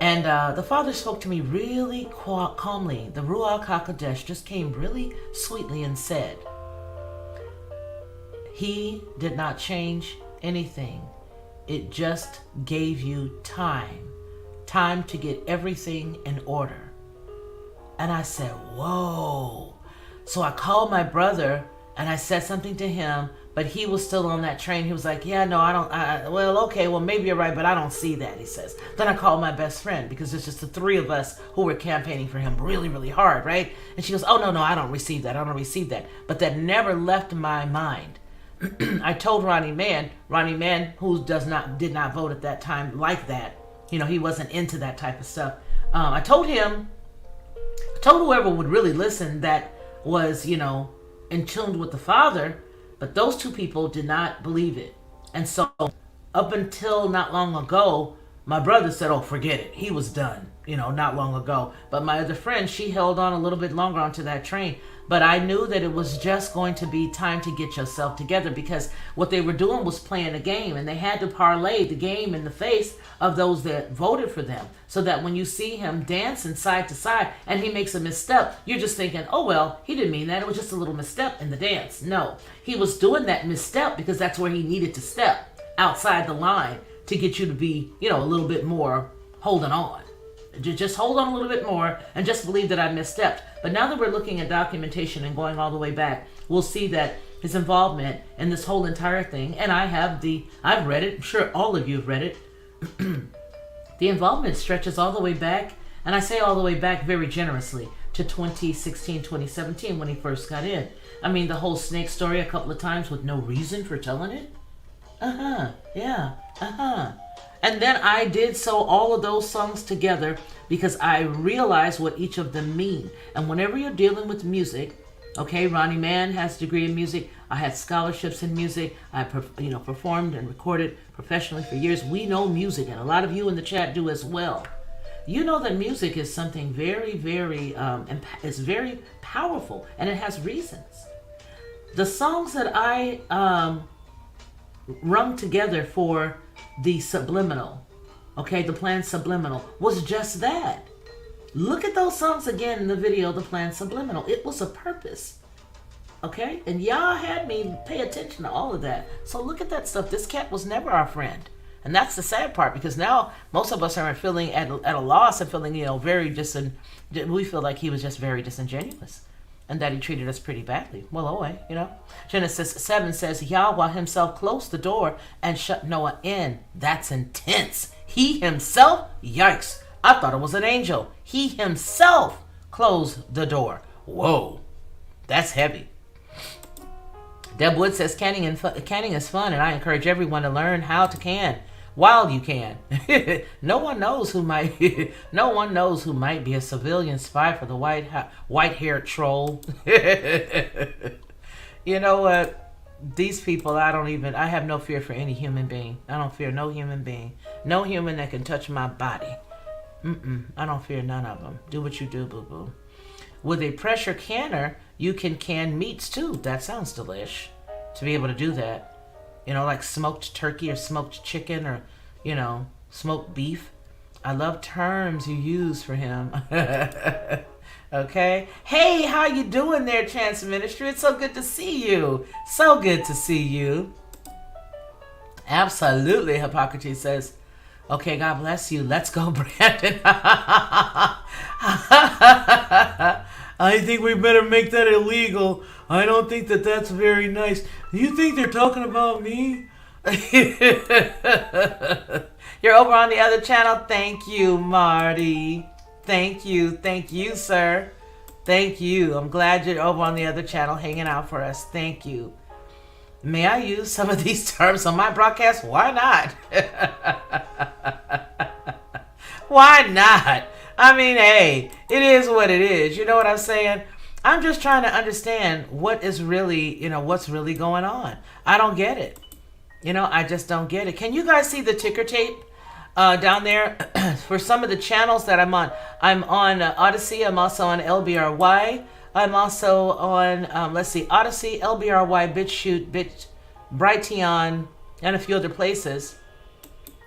And the Father spoke to me really calmly. The Ruach HaKodesh just came really sweetly and said, He did not change anything. It just gave you time to get everything in order. And I said, whoa. So I called my brother and I said something to him, but he was still on that train. He was like, yeah, no, well, maybe you're right, but I don't see that, he says. Then I called my best friend because it's just the three of us who were campaigning for him really, really hard, right? And she goes, oh, no, I don't receive that. But that never left my mind. I told Ronnie Mann, who did not vote at that time like that. You know, he wasn't into that type of stuff. I told whoever would really listen that was, in tune with the Father, but those two people did not believe it. And so up until not long ago, my brother said, oh, forget it. He was done, not long ago. But my other friend, she held on a little bit longer onto that train. But I knew that it was just going to be time to get yourself together because what they were doing was playing a game, and they had to parlay the game in the face of those that voted for them so that when you see him dancing side to side and he makes a misstep, you're just thinking, oh, well, he didn't mean that. It was just a little misstep in the dance. No, he was doing that misstep because that's where he needed to step outside the line to get you to be, a little bit more holding on. Just hold on a little bit more and just believe that I misstepped. But now that we're looking at documentation and going all the way back, we'll see that his involvement in this whole entire thing, and I've read it, I'm sure all of you have read it, the involvement stretches all the way back, and I say all the way back very generously, to 2016, 2017 when he first got in. I mean, the whole snake story a couple of times with no reason for telling it. And then I did sew all of those songs together because I realized what each of them mean. And whenever you're dealing with music, okay, Ronnie Mann has a degree in music. I had scholarships in music. I performed and recorded professionally for years. We know music, and a lot of you in the chat do as well. You know that music is something very, very, it's very powerful, and it has reasons. The songs that I rung together for the subliminal, okay, the planned subliminal, was just that. Look at those songs again in the video, the planned subliminal. It was a purpose, okay? And y'all had me pay attention to all of that. So look at that stuff. This cat was never our friend. And that's the sad part, because now most of us are feeling at a loss and feeling, we feel like he was just very disingenuous and that he treated us pretty badly. Well, Genesis 7 says, Yahweh himself closed the door and shut Noah in. That's intense. He himself? Yikes. I thought it was an angel. He himself closed the door. Whoa. That's heavy. Deb Wood says, canning is fun, and I encourage everyone to learn how to can while you can. No one knows who might be a civilian spy for the white-haired troll. You know what? These people, I have no fear for any human being. I don't fear no human being. No human that can touch my body. I don't fear none of them. Do what you do, boo-boo. With a pressure canner, you can can meats too. That sounds delish to be able to do that. Like smoked turkey or smoked chicken or smoked beef. I love terms you use for him. Okay. Hey, how you doing there, Chance Ministry? It's so good to see you. So good to see you. Absolutely, Hippocrates says. Okay, God bless you. Let's go, Brandon. I think we better make that illegal. I don't think that that's very nice. You think they're talking about me? You're over on the other channel. Thank you, Marty. Thank you, sir. Thank you. I'm glad you're over on the other channel hanging out for us. Thank you. May I use some of these terms on my broadcast? Why not? Why not? I mean, hey, it is what it is. You know what I'm saying? I'm just trying to understand what is really, what's really going on. I don't get it. I just don't get it. Can you guys see the ticker tape down there for some of the channels that I'm on? I'm on Odyssey. I'm also on LBRY. I'm also on, Odyssey, LBRY, BitChute, Brighteon, and a few other places.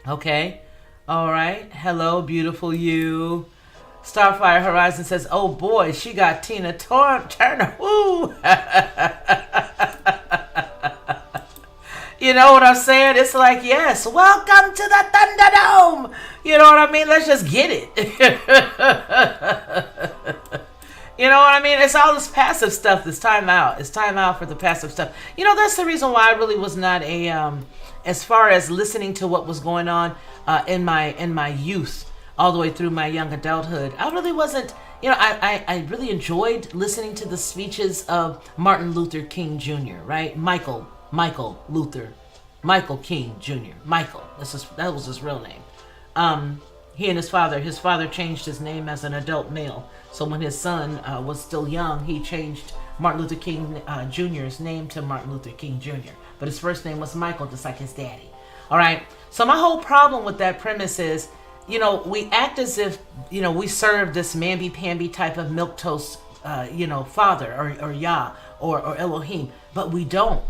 Okay. All right. Hello, beautiful you. Starfire Horizon says, oh boy, she got Tina Turner. Woo! You know what I'm saying? It's like, yes, welcome to the Thunderdome. You know what I mean? Let's just get it. You know what I mean? It's all this passive stuff. It's time out. It's time out for the passive stuff. That's the reason why I really was not as far as listening to what was going on in my youth, all the way through my young adulthood. I really wasn't, I really enjoyed listening to the speeches of Martin Luther King Jr., right? Michael King Jr. Michael. That was his real name. He and his father changed his name as an adult male. So when his son was still young, he changed Martin Luther King Jr.'s name to Martin Luther King Jr. But his first name was Michael, just like his daddy. All right. So my whole problem with that premise is, we act as if, we serve this mamby-pamby type of milquetoast, father or Yah or Elohim, but we don't.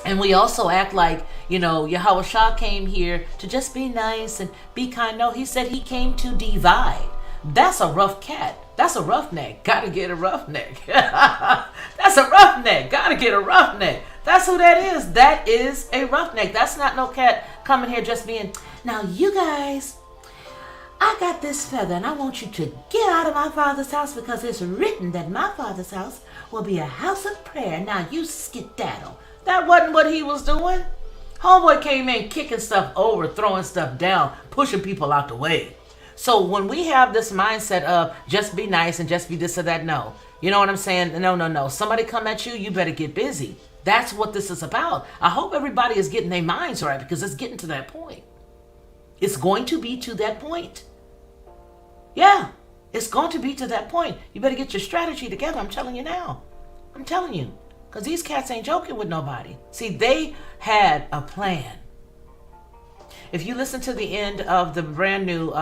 And we also act like, Yahweh Shah came here to just be nice and be kind. No, he said he came to divide. That's a rough cat. That's a roughneck. Gotta get a roughneck. That's a roughneck. Gotta get a roughneck. That's who that is. That is a roughneck. That's not no cat coming here just being, now you guys, I got this feather and I want you to get out of my father's house because it's written that my father's house will be a house of prayer. Now you skedaddle. That wasn't what he was doing. Homeboy came in kicking stuff over, throwing stuff down, pushing people out the way. So when we have this mindset of just be nice and just be this or that, no. You know what I'm saying? No. Somebody come at you, you better get busy. That's what this is about. I hope everybody is getting their minds right because it's getting to that point. It's going to be to that point. Yeah, it's going to be to that point. You better get your strategy together. I'm telling you now. I'm telling you. Because these cats ain't joking with nobody. See, they had a plan. If you listen to the end of the brand new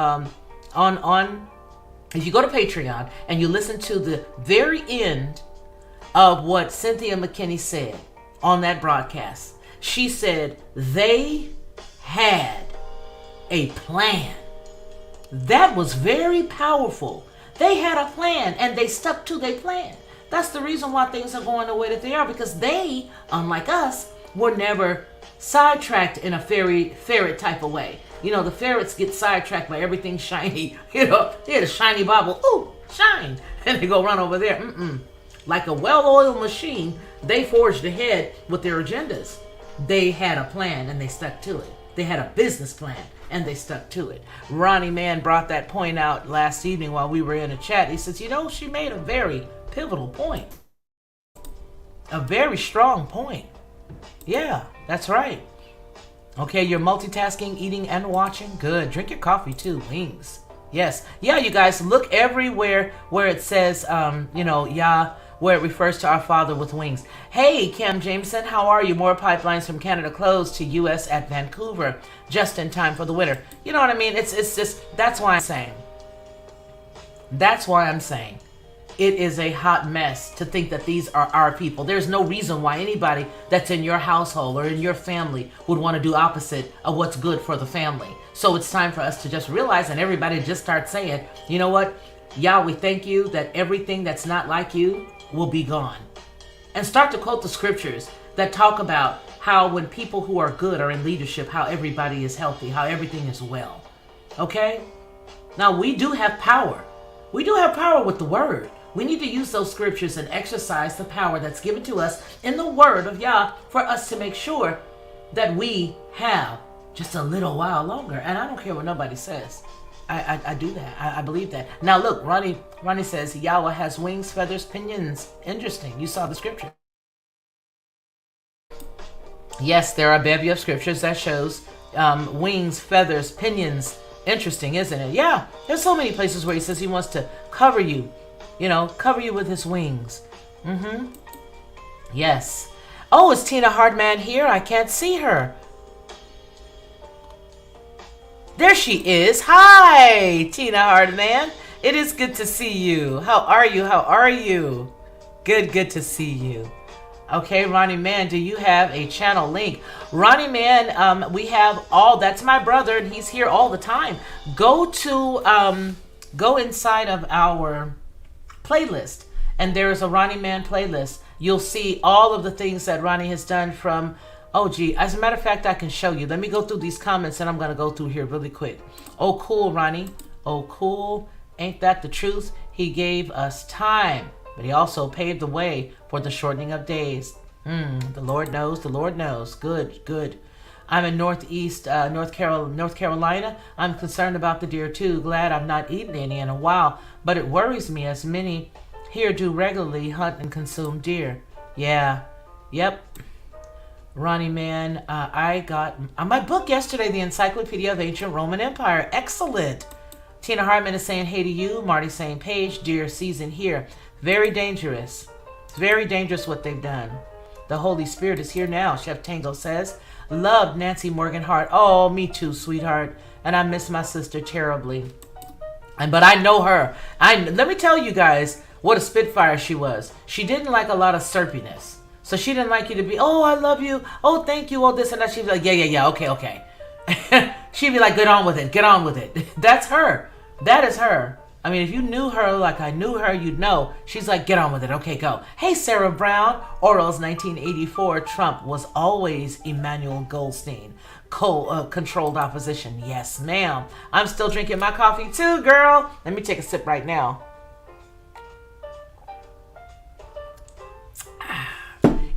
if you go to Patreon and you listen to the very end of what Cynthia McKinney said on that broadcast, she said they had a plan. That was very powerful. They had a plan and they stuck to their plan. That's the reason why things are going the way that they are, because they, unlike us, were never sidetracked in a ferret type of way. The ferrets get sidetracked by everything shiny. They had a shiny bauble. Ooh, shine. And they go run over there. Like a well-oiled machine, they forged ahead with their agendas. They had a plan and they stuck to it. They had a business plan and they stuck to it. Ronnie Mann brought that point out last evening while we were in a chat. He says, she made a very pivotal point. A very strong point. Yeah, that's right. Okay, you're multitasking, eating and watching. Good. Drink your coffee too. Wings. Yes. Yeah, you guys, look everywhere where it says, Yah, where it refers to our Father with wings. Hey, Cam Jameson, how are you? More pipelines from Canada closed to U.S. at Vancouver, just in time for the winter. You know what I mean? It's just, that's why I'm saying. it is a hot mess to think that these are our people. There's no reason why anybody that's in your household or in your family would want to do opposite of what's good for the family. So it's time for us to just realize, and everybody just start saying, you know what? Yah, we thank you that everything that's not like you will be gone. And start to quote the scriptures that talk about how when people who are good are in leadership, how everybody is healthy, how everything is well. Okay? Now we do have power. We do have power with the word. We need to use those scriptures and exercise the power that's given to us in the word of Yah for us to make sure that we have just a little while longer. And I don't care what nobody says. I do that. I believe that. Now look, Ronnie says Yahweh has wings, feathers, pinions. Interesting. You saw the scripture. Yes, there are a bevy of scriptures that shows wings, feathers, pinions. Interesting, isn't it? Yeah, there's so many places where he says he wants to cover you, cover you with his wings. Yes. Oh, is Tina Hardman here? I can't see her. There she is. Hi, Tina Hardman. It is good to see you. How are you? How are you? Good to see you. Okay, Ronnie Man, do you have a channel link? Ronnie Man, we have that's my brother, and he's here all the time. Go inside of our playlist, and there is a Ronnie Man playlist. You'll see all of the things that Ronnie has done from, as a matter of fact, I can show you. Let me go through these comments, and I'm going to go through here really quick. Oh, cool, Ronnie. Oh, cool. Ain't that the truth? He gave us time, but he also paved the way for the shortening of days. The Lord knows. The Lord knows. Good. I'm in Northeast North Carolina. I'm concerned about the deer too. Glad I've not eaten any in a while, but it worries me as many here do regularly hunt and consume deer. Yeah. Yep. Ronnie Man, I got my book yesterday, The Encyclopedia of Ancient Roman Empire. Excellent. Tina Hartman is saying hey to you. Marty saying Paige, deer season here. Very dangerous. It's very dangerous what they've done. The Holy Spirit is here now, Chef Tango says. Loved Nancy Morgan Hart. Oh, me too, sweetheart. And I miss my sister terribly. But I know her. Let me tell you guys what a spitfire she was. She didn't like a lot of syrupiness. So she didn't like you to be, oh, I love you. Oh, thank you. Oh, this and that. She'd be like, yeah. Okay. She'd be like, get on with it. That's her. That is her. I mean, if you knew her like I knew her, you'd know. She's like, get on with it. Okay, go. Hey, Sarah Brown. Orwell's 1984 Trump was always Emmanuel Goldstein. Controlled opposition. Yes, ma'am. I'm still drinking my coffee too, girl. Let me take a sip right now.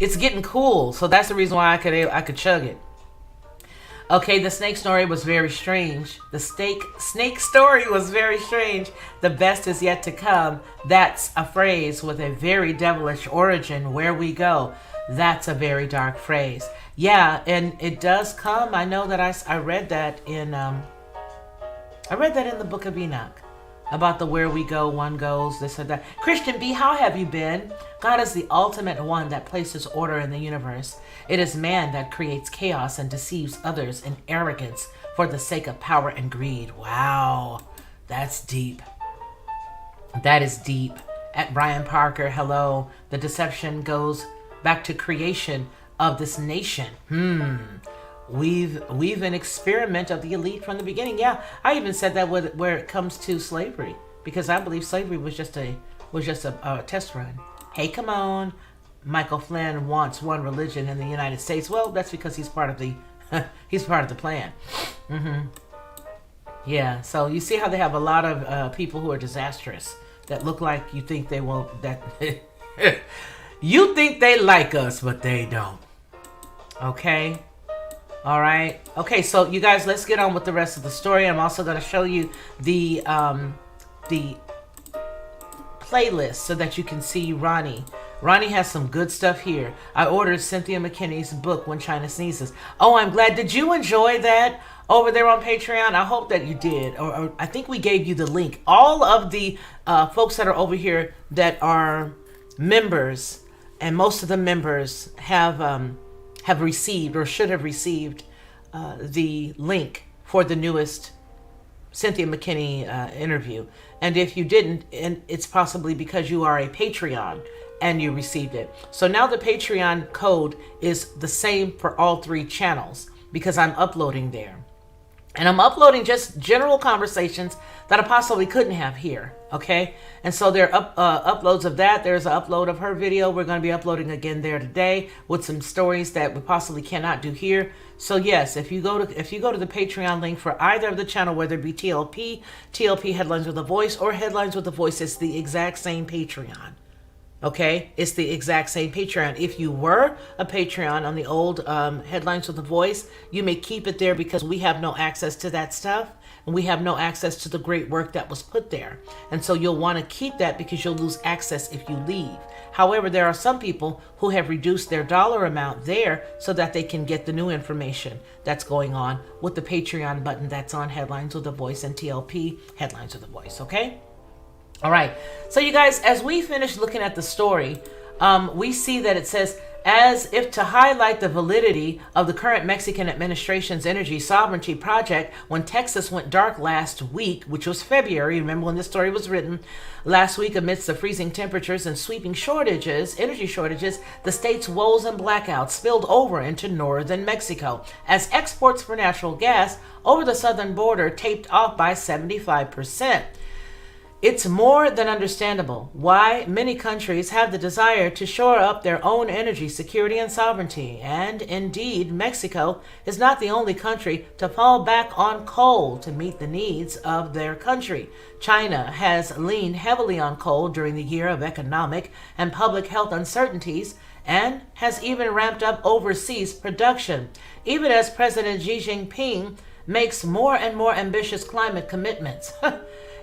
It's getting cool, so that's the reason why I could chug it. Okay, the snake story was very strange. The snake story was very strange. The best is yet to come. That's a phrase with a very devilish origin. Where we go, that's a very dark phrase. Yeah, and it does come. I know that I read that in the Book of Enoch. About the where we go, one goes, this or that. Christian B, how have you been? God is the ultimate one that places order in the universe. It is man that creates chaos and deceives others in arrogance for the sake of power and greed. Wow, that's deep. That is deep. At Brian Parker, hello. The deception goes back to creation of this nation. We've an experiment of the elite from the beginning. Yeah, I even said that where it comes to slavery, because I believe slavery was just a test run. Hey, come on, Michael Flynn wants one religion in the United States. Well, that's because he's part of the plan. Yeah. So you see how they have a lot of people who are disastrous that look like you think they won't. That you think they like us, but they don't. Okay. All right. Okay, so you guys, let's get on with the rest of the story. I'm also going to show you the playlist so that you can see Ronnie. Ronnie has some good stuff here. I ordered Cynthia McKinney's book, When China Sneezes. Oh, I'm glad. Did you enjoy that over there on Patreon? I hope that you did. Or I think we gave you the link. All of the folks that are over here that are members, and most of the members have received or should have received the link for the newest Cynthia McKinney interview. And if you didn't, and it's possibly because you are a Patreon and you received it. So now the Patreon code is the same for all 3 channels because I'm uploading there. And I'm uploading just general conversations that I possibly couldn't have here. Okay. And so there are uploads of that. There's an upload of her video. We're going to be uploading again there today with some stories that we possibly cannot do here. So yes, if you go to the Patreon link for either of the channel, whether it be TLP Headlines with a Voice or Headlines with a Voice, it's the exact same Patreon. Okay, it's the exact same Patreon. If you were a Patreon on the old Headlines with a Voice, you may keep it there because we have no access to that stuff. And we have no access to the great work that was put there. And so you'll want to keep that because you'll lose access if you leave. However, there are some people who have reduced their dollar amount there so that they can get the new information that's going on with the Patreon button that's on Headlines with a Voice and TLP Headlines with a Voice. Okay. All right. So you guys, as we finish looking at the story, we see that it says, as if to highlight the validity of the current Mexican administration's energy sovereignty project, when Texas went dark last week, which was February, remember when this story was written, last week amidst the freezing temperatures and sweeping energy shortages, the state's woes and blackouts spilled over into northern Mexico as exports for natural gas over the southern border taped off by 75%. It's more than understandable why many countries have the desire to shore up their own energy security and sovereignty. And indeed, Mexico is not the only country to fall back on coal to meet the needs of their country. China has leaned heavily on coal during the year of economic and public health uncertainties and has even ramped up overseas production, even as President Xi Jinping makes more and more ambitious climate commitments.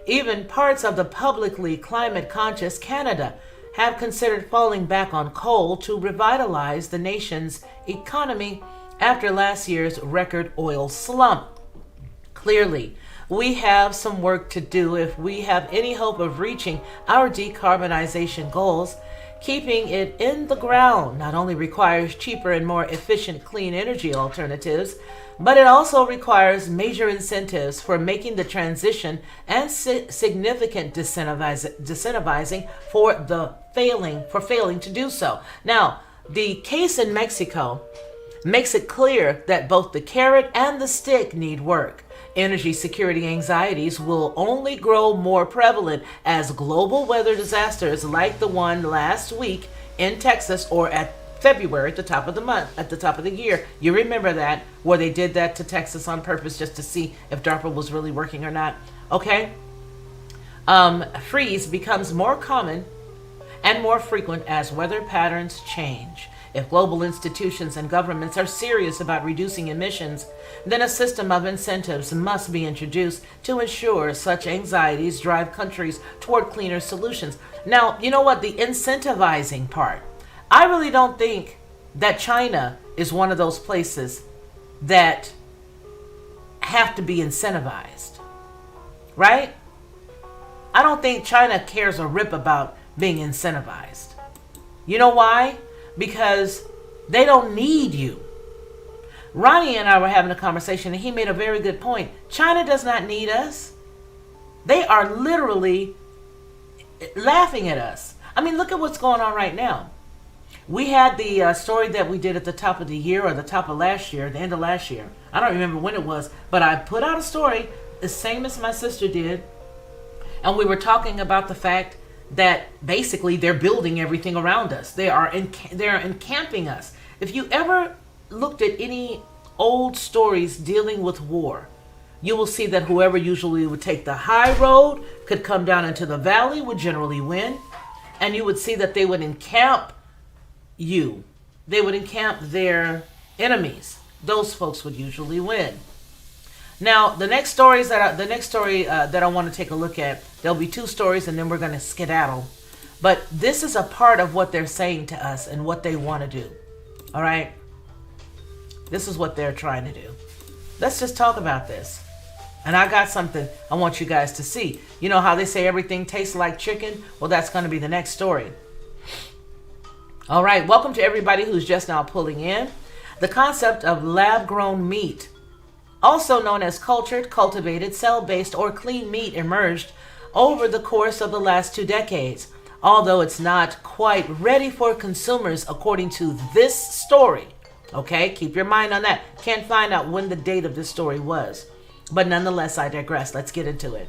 Even parts of the publicly climate-conscious Canada have considered falling back on coal to revitalize the nation's economy after last year's record oil slump. Clearly, we have some work to do if we have any hope of reaching our decarbonization goals. Keeping it in the ground not only requires cheaper and more efficient clean energy alternatives, but it also requires major incentives for making the transition and significant disincentivizing for failing to do so. Now, the case in Mexico makes it clear that both the carrot and the stick need work. Energy security anxieties will only grow more prevalent as global weather disasters like the one last week in Texas or at February at the top of the month, at the top of the year. You remember that, where they did that to Texas on purpose just to see if DARPA was really working or not. Okay. Freeze becomes more common and more frequent as weather patterns change. If global institutions and governments are serious about reducing emissions, then a system of incentives must be introduced to ensure such anxieties drive countries toward cleaner solutions. Now, you know what? The incentivizing part. I really don't think that China is one of those places that have to be incentivized, right? I don't think China cares a rip about being incentivized. You know why? Because they don't need you. Ronnie and I were having a conversation and he made a very good point. China does not need us. They are literally laughing at us. I mean, look at what's going on right now. We had the story that we did at the top of the year or the top of last year, the end of last year. I don't remember when it was, but I put out a story the same as my sister did. And we were talking about the fact that basically they're building everything around us. They're encamping us. If you ever looked at any old stories dealing with war, you will see that whoever usually would take the high road could come down into the valley, would generally win. And you would see that they would encamp you. They would encamp their enemies. Those folks would usually win. Now, the next story that I want to take a look at, there'll be 2 stories and then we're going to skedaddle. But this is a part of what they're saying to us and what they want to do. All right? This is what they're trying to do. Let's just talk about this. And I got something I want you guys to see. You know how they say everything tastes like chicken? Well, that's going to be the next story. All right. Welcome to everybody who's just now pulling in. The concept of lab-grown meat also known as cultured, cultivated, cell-based, or clean meat, emerged over the course of the last 2 decades. Although it's not quite ready for consumers according to this story. Okay, keep your mind on that. Can't find out when the date of this story was. But nonetheless, I digress. Let's get into it.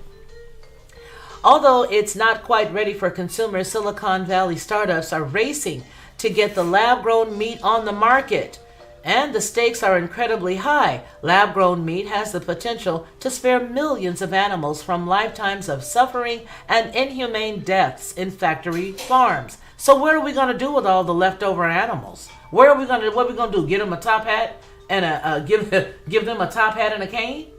Although it's not quite ready for consumers, Silicon Valley startups are racing to get the lab-grown meat on the market. And the stakes are incredibly high. Lab-grown meat has the potential to spare millions of animals from lifetimes of suffering and inhumane deaths in factory farms. So what are we going to do with all the leftover animals? What are we going to do? Get them a top hat and give them a top hat and a cane?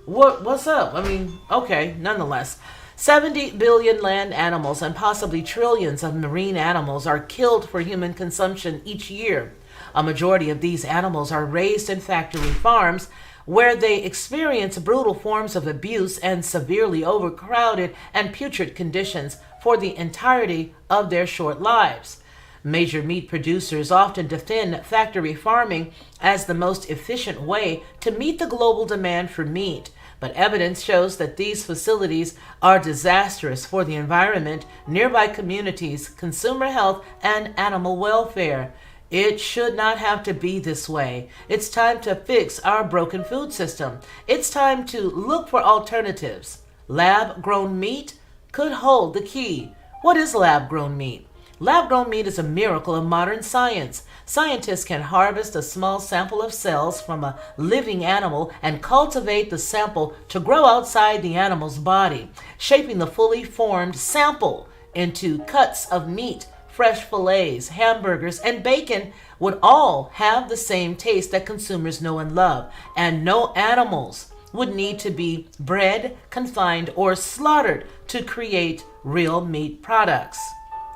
What's up? I mean, okay, nonetheless. 70 billion land animals and possibly trillions of marine animals are killed for human consumption each year. A majority of these animals are raised in factory farms where they experience brutal forms of abuse and severely overcrowded and putrid conditions for the entirety of their short lives. Major meat producers often defend factory farming as the most efficient way to meet the global demand for meat. But evidence shows that these facilities are disastrous for the environment, nearby communities, consumer health, and animal welfare. It should not have to be this way. It's time to fix our broken food system. It's time to look for alternatives. Lab-grown meat could hold the key. What is lab-grown meat? Lab-grown meat is a miracle of modern science. Scientists can harvest a small sample of cells from a living animal and cultivate the sample to grow outside the animal's body, shaping the fully formed sample into cuts of meat. Fresh fillets, hamburgers, and bacon would all have the same taste that consumers know and love, and no animals would need to be bred, confined, or slaughtered to create real meat products.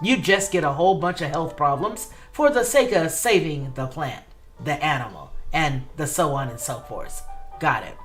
You just get a whole bunch of health problems for the sake of saving the plant, the animal, and the so on and so forth. Got it.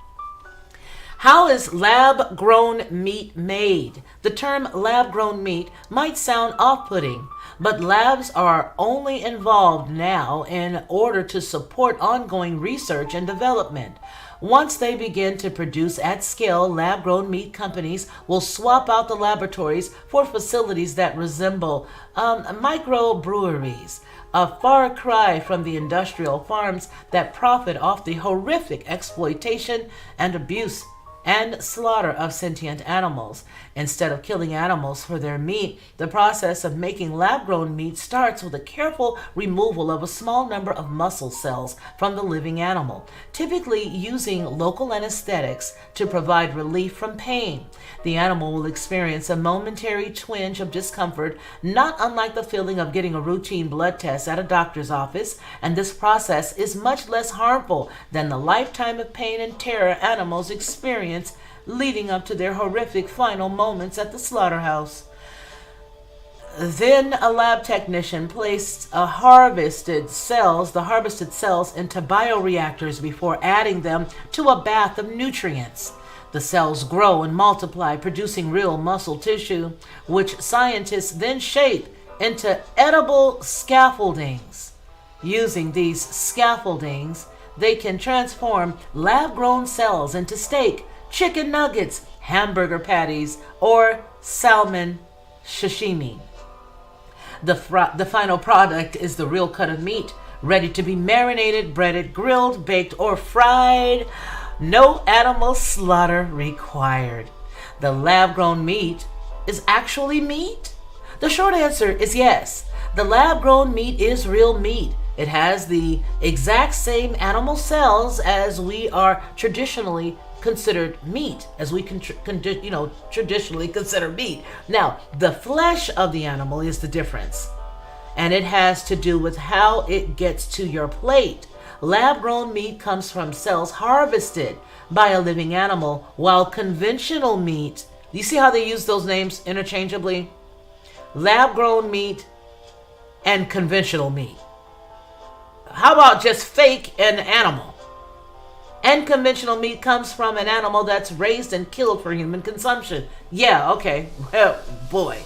How is lab-grown meat made? The term lab-grown meat might sound off-putting, but labs are only involved now in order to support ongoing research and development. Once they begin to produce at scale, lab-grown meat companies will swap out the laboratories for facilities that resemble microbreweries, a far cry from the industrial farms that profit off the horrific exploitation and abuse and slaughter of sentient animals. Instead of killing animals for their meat, the process of making lab-grown meat starts with a careful removal of a small number of muscle cells from the living animal, typically using local anesthetics to provide relief from pain. The animal will experience a momentary twinge of discomfort, not unlike the feeling of getting a routine blood test at a doctor's office, and this process is much less harmful than the lifetime of pain and terror animals experience leading up to their horrific final moments at the slaughterhouse. Then a lab technician placed the harvested cells into bioreactors before adding them to a bath of nutrients. The cells grow and multiply, producing real muscle tissue, which scientists then shape into edible scaffoldings. Using these scaffoldings, they can transform lab-grown cells into steak, chicken nuggets, hamburger patties, or salmon sashimi. The final product is the real cut of meat, ready to be marinated, breaded, grilled, baked, or fried. No animal slaughter required. The lab-grown meat is actually meat? The short answer is yes. The lab-grown meat is real meat. It has the exact same animal cells as we are traditionally considered meat, as we traditionally consider meat. Now, the flesh of the animal is the difference, and it has to do with how it gets to your plate. Lab-grown meat comes from cells harvested by a living animal, while conventional meat, you see how they use those names interchangeably? Lab-grown meat and conventional meat. How about just fake and animal? And conventional meat comes from an animal that's raised and killed for human consumption. Yeah, okay. Well, boy.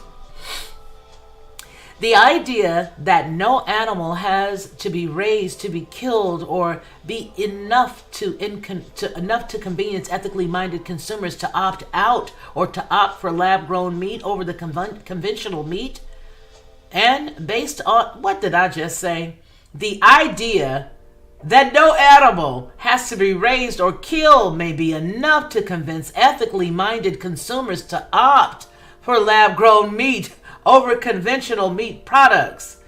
The idea that no animal has to be raised to be killed or be enough to convenience ethically minded consumers to opt out or to opt for lab grown meat over the conventional meat. And based on what did I just say? The idea that no animal has to be raised or killed may be enough to convince ethically minded consumers to opt for lab grown meat over conventional meat products.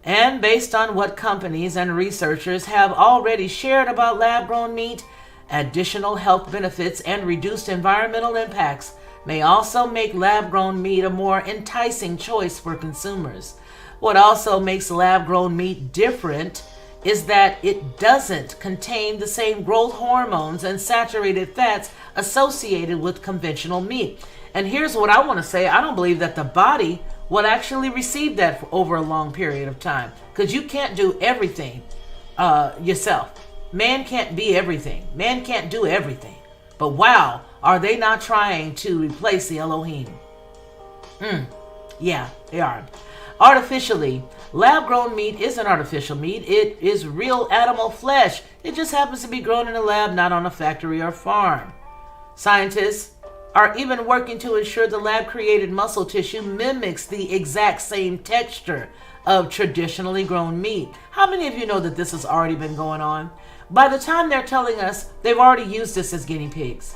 And based on what companies and researchers have already shared about lab grown meat, additional health benefits and reduced environmental impacts may also make lab grown meat a more enticing choice for consumers. What also makes lab grown meat different is that it doesn't contain the same growth hormones and saturated fats associated with conventional meat. And here's what I want to say. I don't believe that the body will actually receive that over a long period of time, because you can't do everything yourself. Man can't be everything. Man can't do everything. But wow, are they not trying to replace the Elohim? Yeah, they are. Artificially, lab-grown meat isn't artificial meat. It is real animal flesh. It just happens to be grown in a lab, not on a factory or farm. Scientists are even working to ensure the lab-created muscle tissue mimics the exact same texture of traditionally grown meat. How many of you know that this has already been going on? By the time they're telling us, they've already used this as guinea pigs.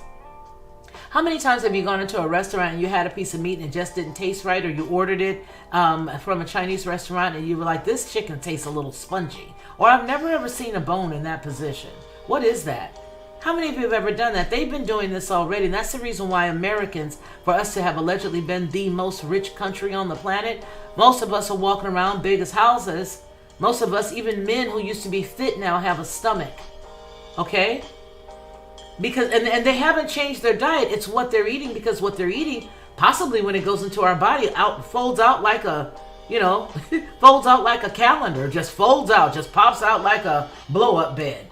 How many times have you gone into a restaurant and you had a piece of meat and it just didn't taste right, or you ordered it from a Chinese restaurant and you were like, this chicken tastes a little spongy, or I've never ever seen a bone in that position. What is that? How many of you have ever done that? They've been doing this already, and that's the reason why Americans, for us to have allegedly been the most rich country on the planet, most of us are walking around big as houses. Most of us, even men who used to be fit now, have a stomach. Okay? Because and they haven't changed their diet. It's what they're eating, because what they're eating, possibly when it goes into our body, folds out like a, folds out like a calendar, just folds out, just pops out like a blow-up bed.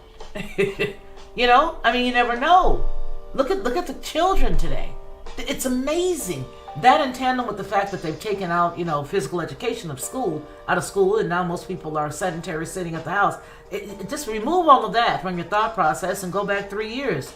You never know. Look at the children today. It's amazing. That in tandem with the fact that they've taken out, physical education out of school, and now most people are sedentary, sitting at the house. Just remove all of that from your thought process and go back 3 years.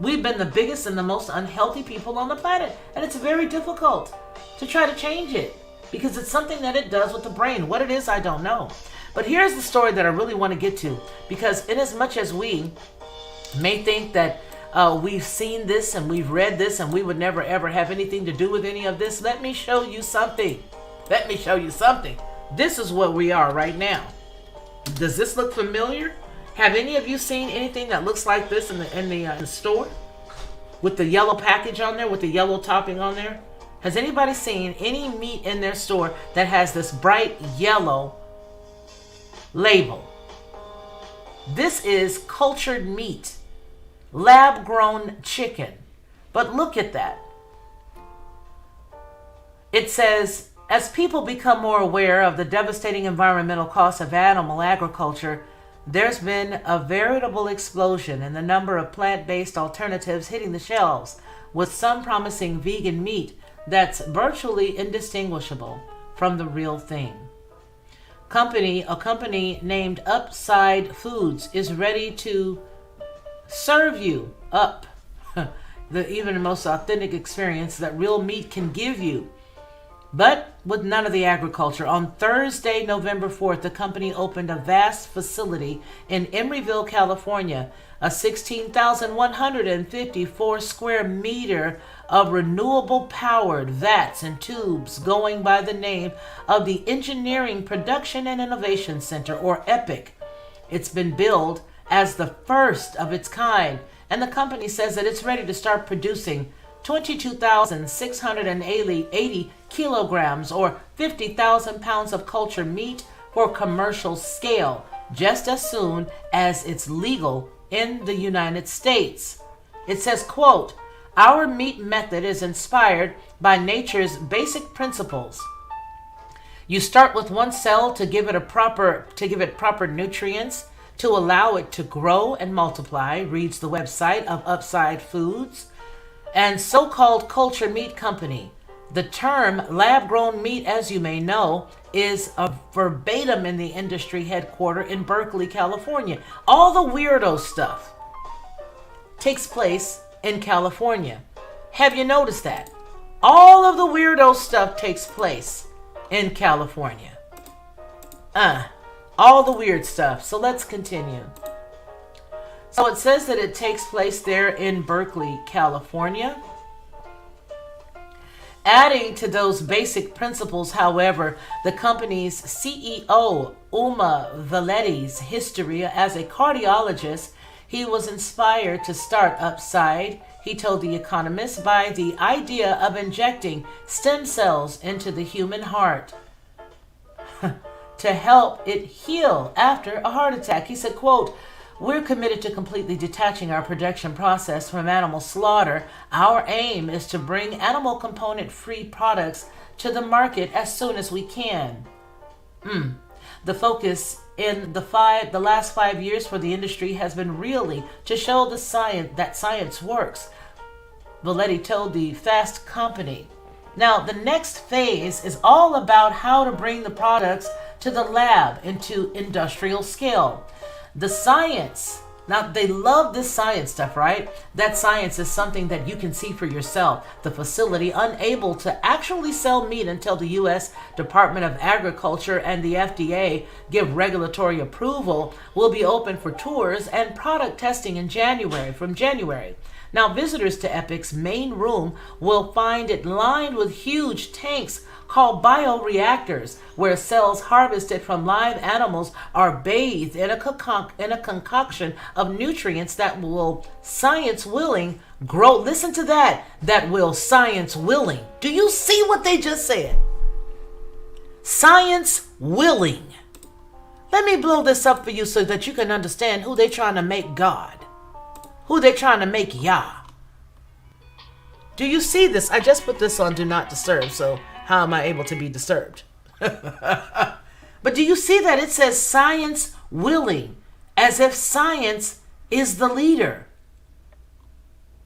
We've been the biggest and the most unhealthy people on the planet, and it's very difficult to try to change it, because it's something that it does with the brain. What it is, I don't know. But here's the story that I really want to get to, because in as much as we may think that we've seen this and we've read this and we would never ever have anything to do with any of this, let me show you something. This is what we are right now. Does this look familiar? Have any of you seen anything that looks like this in the store? With the yellow package on there, with the yellow topping on there? Has anybody seen any meat in their store that has this bright yellow label? This is cultured meat, lab-grown chicken. But look at that. It says, as people become more aware of the devastating environmental costs of animal agriculture, there's been a veritable explosion in the number of plant-based alternatives hitting the shelves, with some promising vegan meat that's virtually indistinguishable from the real thing. A company named Upside Foods is ready to serve you up even the most authentic experience that real meat can give you, but with none of the agriculture. On Thursday, November 4th, the company opened a vast facility in Emeryville, California, a 16,154 square meter of renewable powered vats and tubes, going by the name of the Engineering, Production and Innovation Center, or EPIC. It's been billed as the first of its kind, and the company says that it's ready to start producing 22,680 kilograms or 50,000 pounds of cultured meat for commercial scale, just as soon as it's legal in the United States. It says, quote, "Our meat method is inspired by nature's basic principles. You start with one cell to give it proper nutrients to allow it to grow and multiply," reads the website of Upside Foods, and so-called culture meat company. The term lab-grown meat, as you may know, is a verbatim in the industry headquarters in Berkeley, California. All the weirdo stuff takes place in California. Have you noticed that? All of the weirdo stuff takes place in California. All the weird stuff. So let's continue. So it says that it takes place there in Berkeley, California. Adding to those basic principles, however, the company's CEO, Uma Valetti's history as a cardiologist, he was inspired to start Upside, he told The Economist, by the idea of injecting stem cells into the human heart to help it heal after a heart attack. He said, quote, "We're committed to completely detaching our production process from animal slaughter. Our aim is to bring animal component-free products to the market as soon as we can." The focus in the last 5 years for the industry has been really to show the science works, Valetti told the Fast Company. Now, the next phase is all about how to bring the products to the lab into industrial scale. The science, now they love this science stuff, right? That science is something that you can see for yourself. The facility, unable to actually sell meat until the U.S. Department of Agriculture and the FDA give regulatory approval, will be open for tours and product testing in January. Now, visitors to Epic's main room will find it lined with huge tanks called bioreactors, where cells harvested from live animals are bathed in a concoction of nutrients that will, science willing, grow. Listen to that. That will, science willing. Do you see what they just said? Science willing. Let me blow this up for you so that you can understand who they're trying to make God. Who they're trying to make Yah. Do you see this? I just put this on Do Not Disturb, so how am I able to be disturbed? But do you see that it says science willing, as if science is the leader?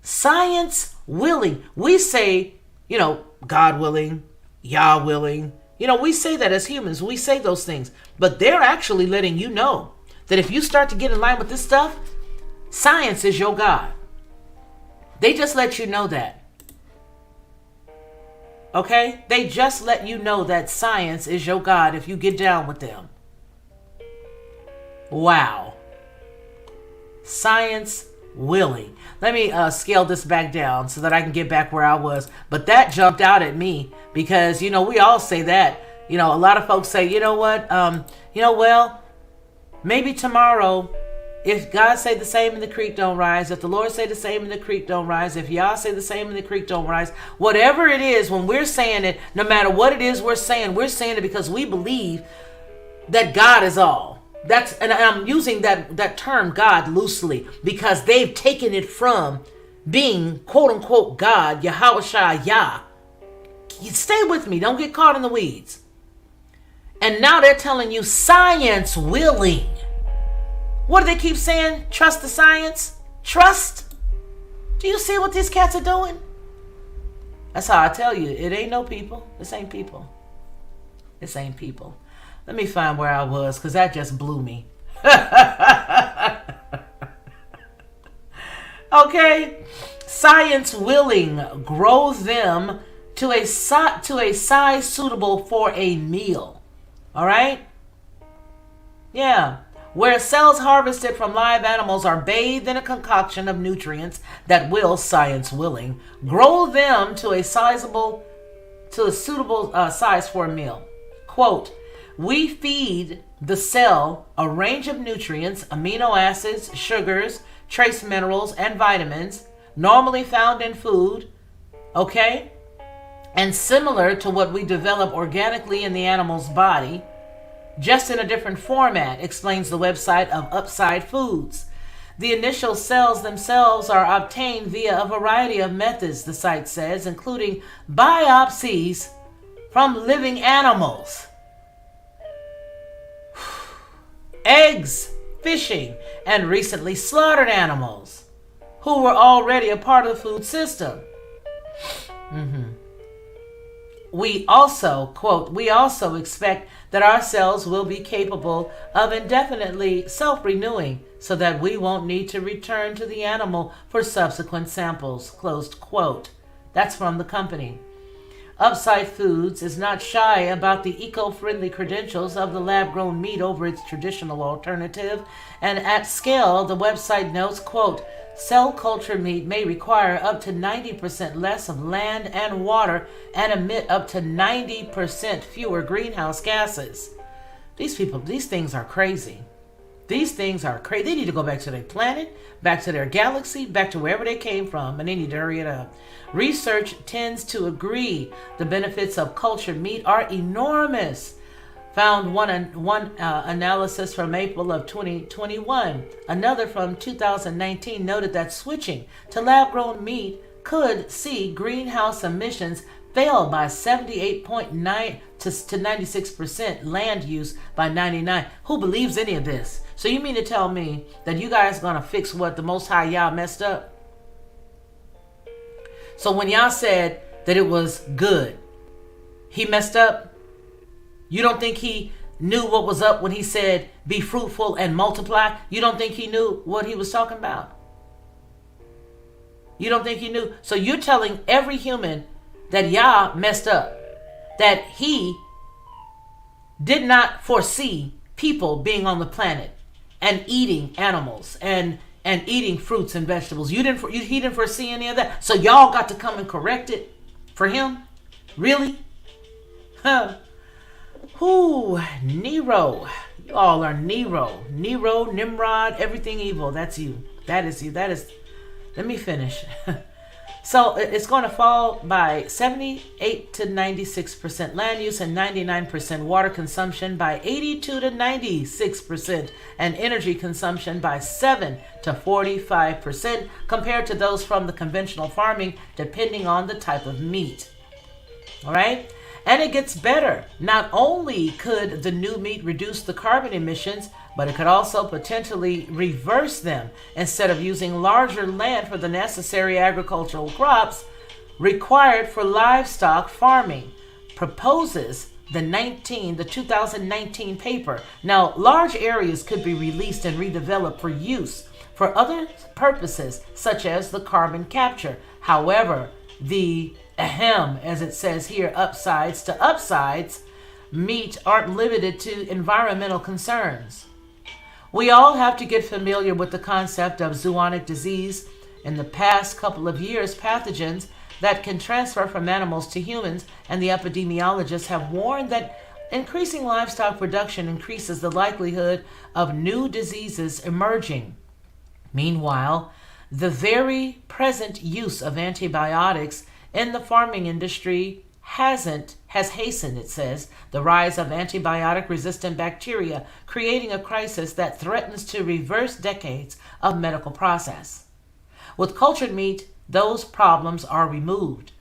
Science willing. We say, God willing, Yah willing. We say that as humans. We say those things. But they're actually letting you know that if you start to get in line with this stuff, science is your God. They just let you know that. Okay? They just let you know that science is your God if you get down with them. Wow. Science willing. Let me scale this back down so that I can get back where I was. But that jumped out at me because, we all say that. A lot of folks say, well, maybe tomorrow, if God say the same and the creek don't rise, if the Lord say the same and the creek don't rise, if Yah say the same and the creek don't rise, whatever it is, when we're saying it, no matter what it is we're saying it because we believe that God is all. And I'm using that term God loosely because they've taken it from being quote unquote God, Yahweh Yah. You stay with me, don't get caught in the weeds. And now they're telling you science willing. What do they keep saying? Trust the science? Trust? Do you see what these cats are doing? That's how I tell you, it ain't no people. This ain't people. This ain't people. Let me find where I was, because that just blew me. Okay. Science willing, grow them to a size suitable for a meal. All right? Yeah. Where cells harvested from live animals are bathed in a concoction of nutrients that will, science willing, grow them to a suitable size for a meal. Quote, "We feed the cell a range of nutrients, amino acids, sugars, trace minerals, and vitamins, normally found in food, okay? And similar to what we develop organically in the animal's body, just in a different format," explains the website of Upside Foods. The initial cells themselves are obtained via a variety of methods, the site says, including biopsies from living animals, eggs, fishing, and recently slaughtered animals who were already a part of the food system. We also, quote, we also expect that our cells will be capable of indefinitely self-renewing so that we won't need to return to the animal for subsequent samples, closed quote. That's from the company. Upside Foods is not shy about the eco-friendly credentials of the lab-grown meat over its traditional alternative, and at scale, the website notes, quote, cell culture meat may require up to 90% less of land and water and emit up to 90% fewer greenhouse gases. These things are crazy. These things are crazy. They need to go back to their planet, back to their galaxy, back to wherever they came from, and they need to hurry it up. Research tends to agree the benefits of cultured meat are enormous. Found one analysis from April of 2021. Another from 2019 noted that switching to lab-grown meat could see greenhouse emissions fell by 78.9 to 96%, land use by 99. Who believes any of this? So you mean to tell me that you guys gonna fix what the Most High Yah messed up? So when y'all said that it was good, he messed up? You don't think he knew what was up when he said, be fruitful and multiply? You don't think he knew what he was talking about? You don't think he knew? So you're telling every human that Yah messed up, that he did not foresee people being on the planet and eating animals and eating fruits and vegetables. He didn't foresee any of that. So y'all got to come and correct it for him? Really? Huh. Whoo, Nero. You all are Nero. Nero, Nimrod, everything evil. That's you. That is you. That is. Let me finish. So it's going to fall by 78 to 96% land use and 99% water consumption, by 82 to 96% and energy consumption by 7 to 45% compared to those from the conventional farming, depending on the type of meat. All right? And it gets better. Not only could the new meat reduce the carbon emissions, but it could also potentially reverse them. Instead of using larger land for the necessary agricultural crops required for livestock farming, proposes the 2019 paper. Now, large areas could be released and redeveloped for use for other purposes, such as the carbon capture. However, the as it says here, upsides meat aren't limited to environmental concerns. We all have to get familiar with the concept of zoonotic disease. In the past couple of years, pathogens that can transfer from animals to humans, and the epidemiologists have warned that increasing livestock production increases the likelihood of new diseases emerging. Meanwhile, the very present use of antibiotics in the farming industry has hastened, it says, the rise of antibiotic-resistant bacteria, creating a crisis that threatens to reverse decades of medical process. With cultured meat, those problems are removed,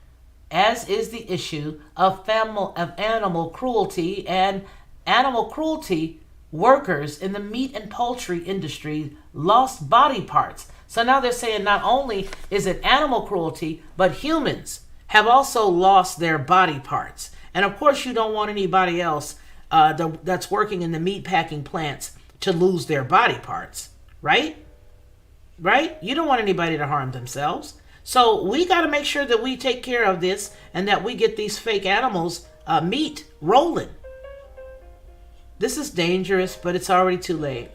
as is the issue of animal cruelty and animal cruelty. Workers in the meat and poultry industry lost body parts. So now they're saying not only is it animal cruelty, but humans have also lost their body parts. And of course, you don't want anybody else that's working in the meat packing plants to lose their body parts, right? Right? You don't want anybody to harm themselves. So we got to make sure that we take care of this and that we get these fake animals meat rolling. This is dangerous, but it's already too late.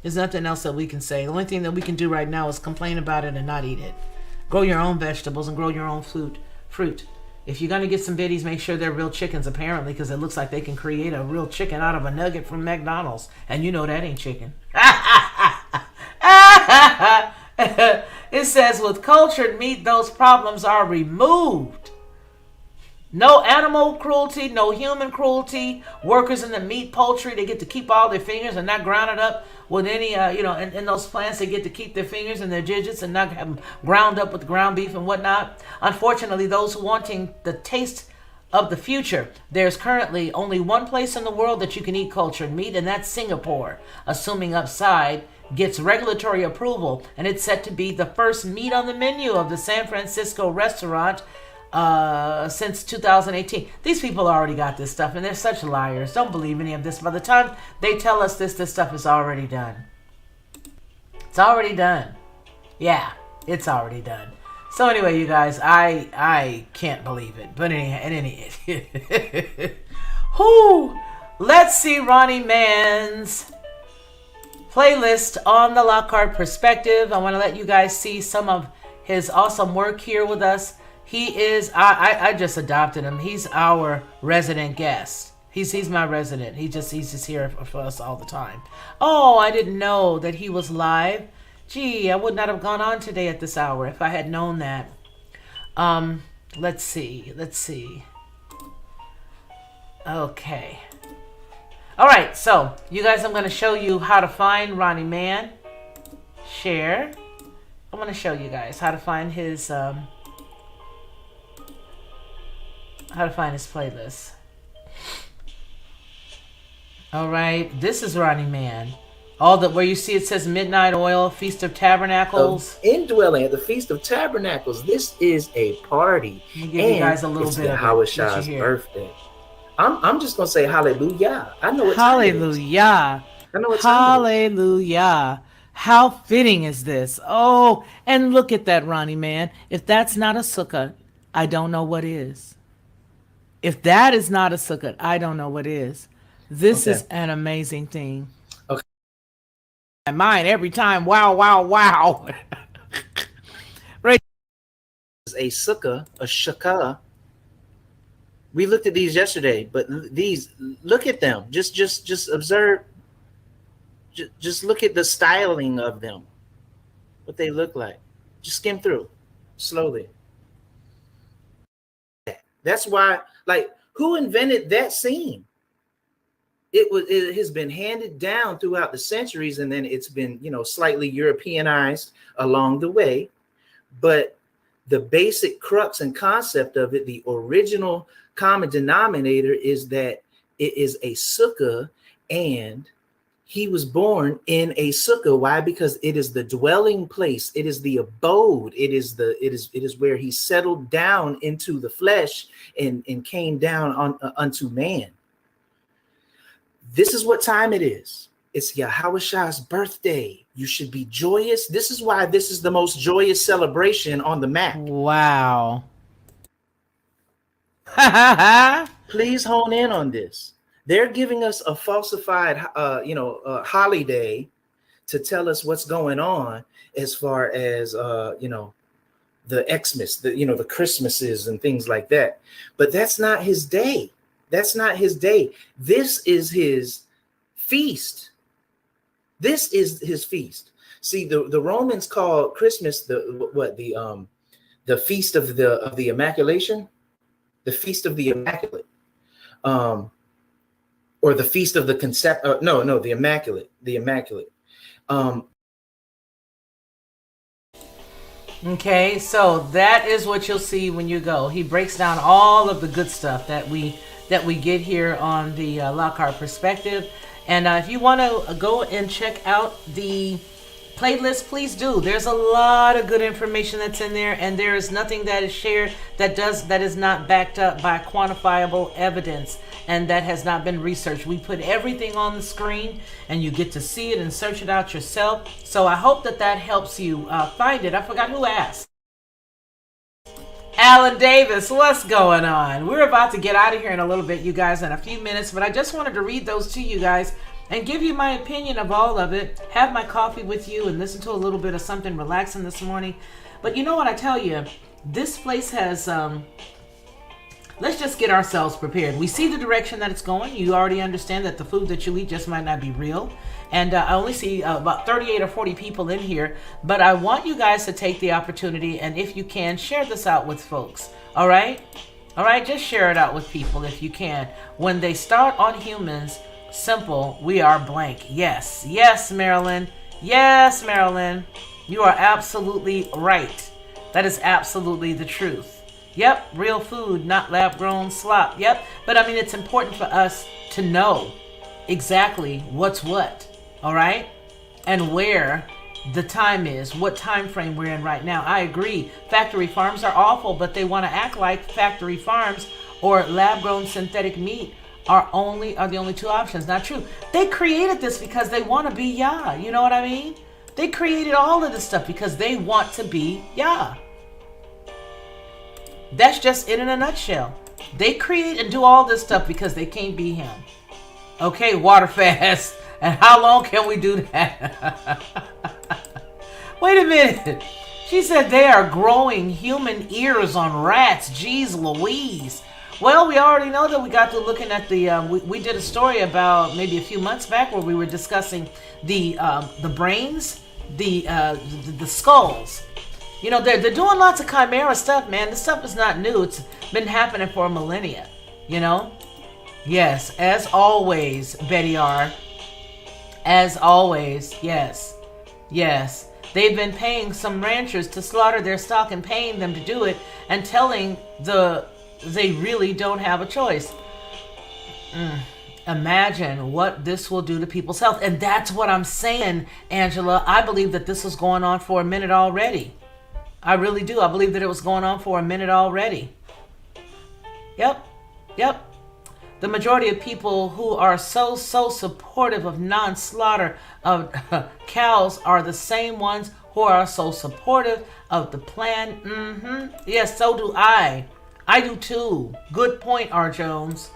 There's nothing else that we can say. The only thing that we can do right now is complain about it and not eat it. Grow your own vegetables and grow your own fruit. If you're going to get some biddies, make sure they're real chickens, apparently, because it looks like they can create a real chicken out of a nugget from McDonald's. And you know that ain't chicken. It says, with cultured meat, those problems are removed. No animal cruelty, no human cruelty. Workers in the meat, poultry, they get to keep all their fingers and not ground it up with any, in those plants, they get to keep their fingers and their digits and not have them ground up with ground beef and whatnot. Unfortunately, those wanting the taste of the future, there's currently only one place in the world that you can eat cultured meat, and that's Singapore, assuming Upside gets regulatory approval, and it's set to be the first meat on the menu of the San Francisco restaurant since 2018. These people already got this stuff, and they're such liars. Don't believe any of this. By the time they tell us this stuff is already done. It's already done. Yeah, it's already done. So anyway, you guys, I can't believe it. But any whoo, let's see Ronnie Mann's playlist on the Lockhart Perspective. I want to let you guys see some of his awesome work here with us. He is, I just adopted him. He's our resident guest. He's my resident. He's just here for us all the time. Oh, I didn't know that he was live. Gee, I would not have gone on today at this hour if I had known that. Let's see. Okay. All right, so you guys, I'm going to show you how to find Ronnie Mann. Share. I'm going to show you guys how to find his playlist. All right, this is Ronnie Mann. Where you see it says Midnight Oil, Feast of Tabernacles. Indwelling at the Feast of Tabernacles. This is a party. Let me give you guys a little bit of Howard Shah's birthday. I'm just gonna say hallelujah. I know it's hallelujah. I know it's hallelujah. How fitting is this? Oh, and look at that, Ronnie Mann. If that's not a sukkah, I don't know what is. If that is not a sukkah, I don't know what is. This is an amazing thing. Okay. My mind every time. Wow. Right. A sukkah, a shakah. We looked at these yesterday, but these, look at them. Just observe. Just look at the styling of them. What they look like. Just skim through slowly. That's why, like, who invented that scene? It has been handed down throughout the centuries, and then it's been, slightly Europeanized along the way. But the basic crux and concept of it, the original common denominator, is that it is a sukkah, and he was born in a sukkah. Why? Because it is the dwelling place. It is the abode. It is where he settled down into the flesh and came down unto man. This is what time it is. It's Yahweh Shah's birthday. You should be joyous. This is why this is the most joyous celebration on the map. Wow. Please hone in on this. They're giving us a falsified, holiday to tell us what's going on as far as, the Xmas, the Christmases and things like that. But that's not his day. That's not his day. This is his feast. This is his feast. See, the Romans call Christmas the feast of the Immaculation, the feast of the Immaculate, or the feast of the Concept. The Immaculate. Okay, so that is what you'll see when you go. He breaks down all of the good stuff that we get here on the Lockhart Perspective. And if you want to go and check out the playlist, please do. There's a lot of good information that's in there, and there is nothing that is shared that is not backed up by quantifiable evidence and that has not been researched. We put everything on the screen, and you get to see it and search it out yourself. So I hope that helps you find it. I forgot who asked. Alan Davis, what's going on? We're about to get out of here in a little bit, you guys, in a few minutes, but I just wanted to read those to you guys and give you my opinion of all of it. Have my coffee with you and listen to a little bit of something relaxing this morning. But you know what I tell you? This place has, let's just get ourselves prepared. We see the direction that it's going. You already understand that the food that you eat just might not be real. And I only see about 38 or 40 people in here. But I want you guys to take the opportunity, and if you can, share this out with folks. All right? All right? Just share it out with people if you can. When they start on humans, simple, we are blank. Yes. Yes, Marilyn. Yes, Marilyn. You are absolutely right. That is absolutely the truth. Yep, real food, not lab-grown slop. Yep, but I mean, it's important for us to know exactly what's what, all right? And where the time is, what time frame we're in right now. I agree. Factory farms are awful, but they want to act like factory farms or lab-grown synthetic meat are the only two options. Not true. They created this because they want to be Yah. You know what I mean? They created all of this stuff because they want to be Yah. That's just it in a nutshell. They create and do all this stuff because they can't be him. Okay, water fast. And how long can we do that? Wait a minute. She said they are growing human ears on rats. Jeez Louise. Well, we already know that we got to looking at the, we did a story about maybe a few months back where we were discussing the brains, the skulls. You know, they're doing lots of chimera stuff, man. This stuff is not new. It's been happening for millennia, you know? Yes, as always, Betty R. As always, yes. Yes. They've been paying some ranchers to slaughter their stock and paying them to do it and telling they really don't have a choice. Imagine what this will do to people's health. And that's what I'm saying, Angela. I believe that this was going on for a minute already. I really do. I believe that it was going on for a minute already. Yep. The majority of people who are so supportive of non-slaughter of cows are the same ones who are so supportive of the plan. Yes, so do I. I do too. Good point, R. Jones.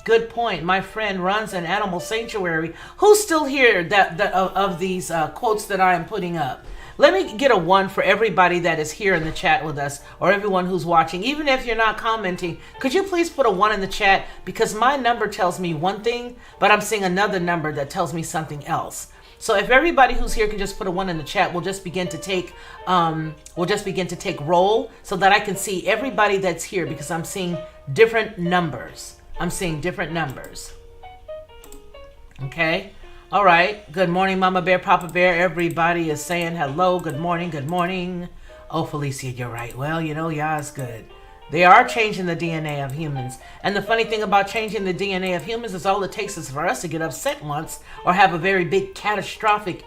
Good point. My friend runs an animal sanctuary. Who's still here of these quotes that I am putting up? Let me get a 1 for everybody that is here in the chat with us, or everyone who's watching. Even if you're not commenting, could you please put a 1 in the chat? Because my number tells me one thing, but I'm seeing another number that tells me something else. So if everybody who's here can just put a 1 in the chat, we'll just begin to take roll so that I can see everybody that's here, because I'm seeing different numbers. Okay. All right. Good morning, Mama Bear, Papa Bear. Everybody is saying hello. Good morning. Good morning. Oh, Felicia, you're right. Well, you know, Yah's good. They are changing the DNA of humans. And the funny thing about changing the DNA of humans is all it takes is for us to get upset once or have a very big catastrophic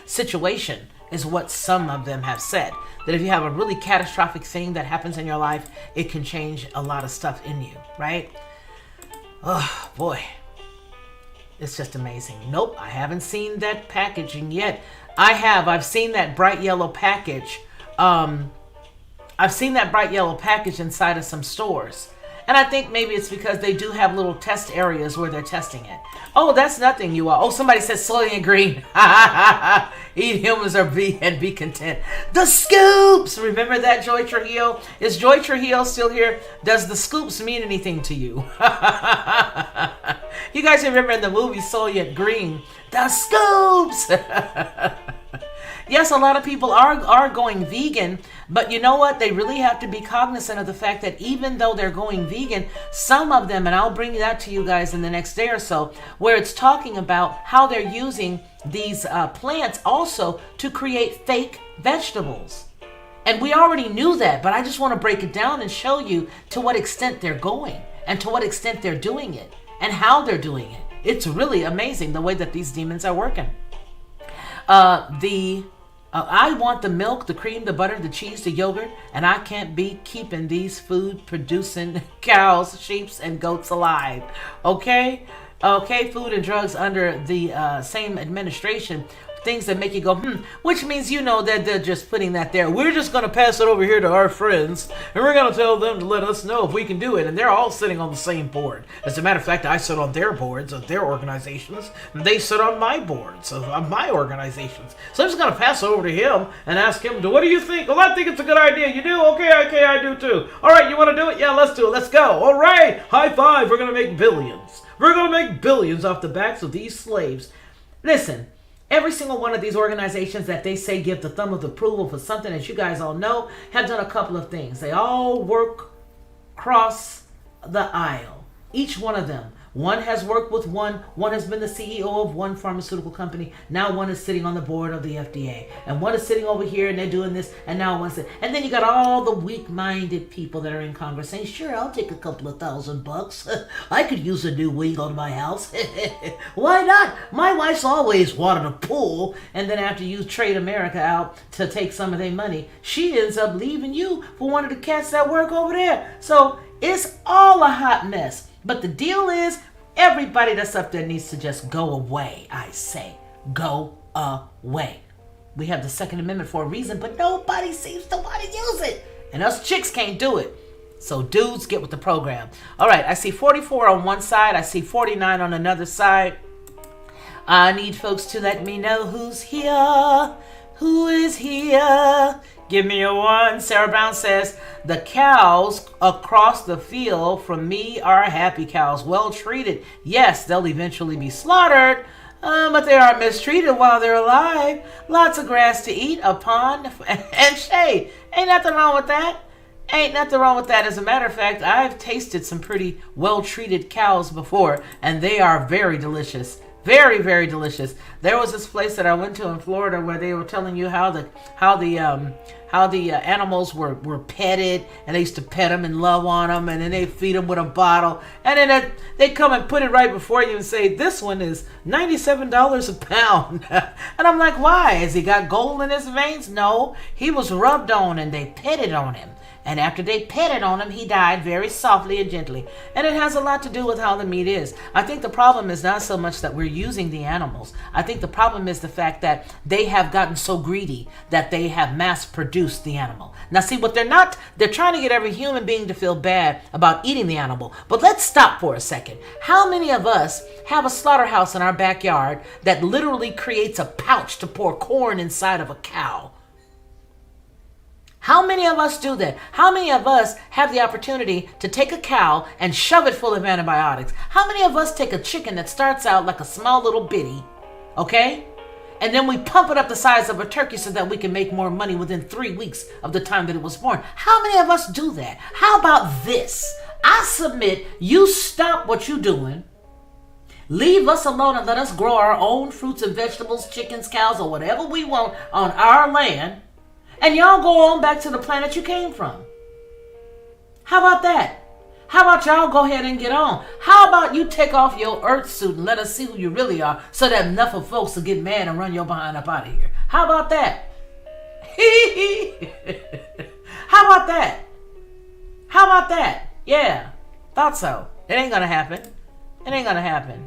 situation, is what some of them have said. That if you have a really catastrophic thing that happens in your life, it can change a lot of stuff in you, right? Oh, boy. It's just amazing. Nope, I haven't seen that packaging yet. I've seen that bright yellow package. I've seen that bright yellow package inside of some stores. And I think maybe it's because they do have little test areas where they're testing it. Oh, that's nothing, you all. Oh, somebody says Soylent Green. Eat humans or be content. The scoops! Remember that, Joy Trujillo? Is Joy Trujillo still here? Does the scoops mean anything to you? You guys remember in the movie Soylent Green, the scoops! Yes, a lot of people are going vegan, but you know what? They really have to be cognizant of the fact that even though they're going vegan, some of them, and I'll bring that to you guys in the next day or so, where it's talking about how they're using these plants also to create fake vegetables. And we already knew that, but I just want to break it down and show you to what extent they're going and to what extent they're doing it and how they're doing it. It's really amazing the way that these demons are working. I want the milk, the cream, the butter, the cheese, the yogurt, and I can't be keeping these food-producing cows, sheep, and goats alive. Okay? Okay, food and drugs under the same administration. Things that make you go, which means you know that they're just putting that there. We're just going to pass it over here to our friends, and we're going to tell them to let us know if we can do it. And they're all sitting on the same board. As a matter of fact, I sit on their boards of their organizations, and they sit on my boards of my organizations. So I'm just going to pass it over to him and ask him, what do you think? Well, I think it's a good idea. You do? Okay, I do too. All right, you want to do it? Yeah, let's do it. Let's go. All right, high five. We're going to make billions. We're going to make billions off the backs of these slaves. Listen. Every single one of these organizations that they say give the thumb of approval for something, as you guys all know, have done a couple of things. They all work across the aisle. Each one of them One has worked with one has been the CEO of one pharmaceutical company. Now one is sitting on the board of the FDA. And one is sitting over here and they're doing this, and now one's and then you got all the weak-minded people that are in Congress saying, sure, I'll take a couple of $1,000. I could use a new wing on my house. Why not? My wife's always wanted a pool. And then after you trade America out to take some of their money, she ends up leaving you for one of the cats that work over there. So it's all a hot mess. But the deal is, everybody that's up there needs to just go away. I say, go away. We have the Second Amendment for a reason, but nobody seems to want to use it. And us chicks can't do it. So dudes, get with the program. All right, I see 44 on one side. I see 49 on another side. I need folks to let me know who's here. Who is here? Give me a one. Sarah Brown says, the cows across the field from me are happy cows, well treated. Yes, they'll eventually be slaughtered, but they aren't mistreated while they're alive. Lots of grass to eat, a pond, and shade. Ain't nothing wrong with that. Ain't nothing wrong with that. As a matter of fact, I've tasted some pretty well-treated cows before, and they are very delicious. Very, very delicious. There was this place that I went to in Florida where they were telling you how the animals were petted, and they used to pet them and love on them, and then they feed them with a bottle, and then they come and put it right before you and say, this one is $97 a pound. And I'm like, why? Has he got gold in his veins? No, he was rubbed on and they petted on him. And after they petted on him, he died very softly and gently. And it has a lot to do with how the meat is. I think the problem is not so much that we're using the animals. I think the problem is the fact that they have gotten so greedy that they have mass produced the animal. Now see, what they're trying to get every human being to feel bad about eating the animal. But let's stop for a second. How many of us have a slaughterhouse in our backyard that literally creates a pouch to pour corn inside of a cow? How many of us do that? How many of us have the opportunity to take a cow and shove it full of antibiotics? How many of us take a chicken that starts out like a small little bitty, okay? And then we pump it up the size of a turkey so that we can make more money within 3 weeks of the time that it was born? How many of us do that? How about this? I submit you stop what you're doing. Leave us alone and let us grow our own fruits and vegetables, chickens, cows, or whatever we want on our land. And y'all go on back to the planet you came from. How about that? How about y'all go ahead and get on? How about you take off your earth suit and let us see who you really are so that enough of folks will get mad and run your behind up out of here? How about that? How about that? How about that? Yeah, thought so. It ain't gonna happen. It ain't gonna happen.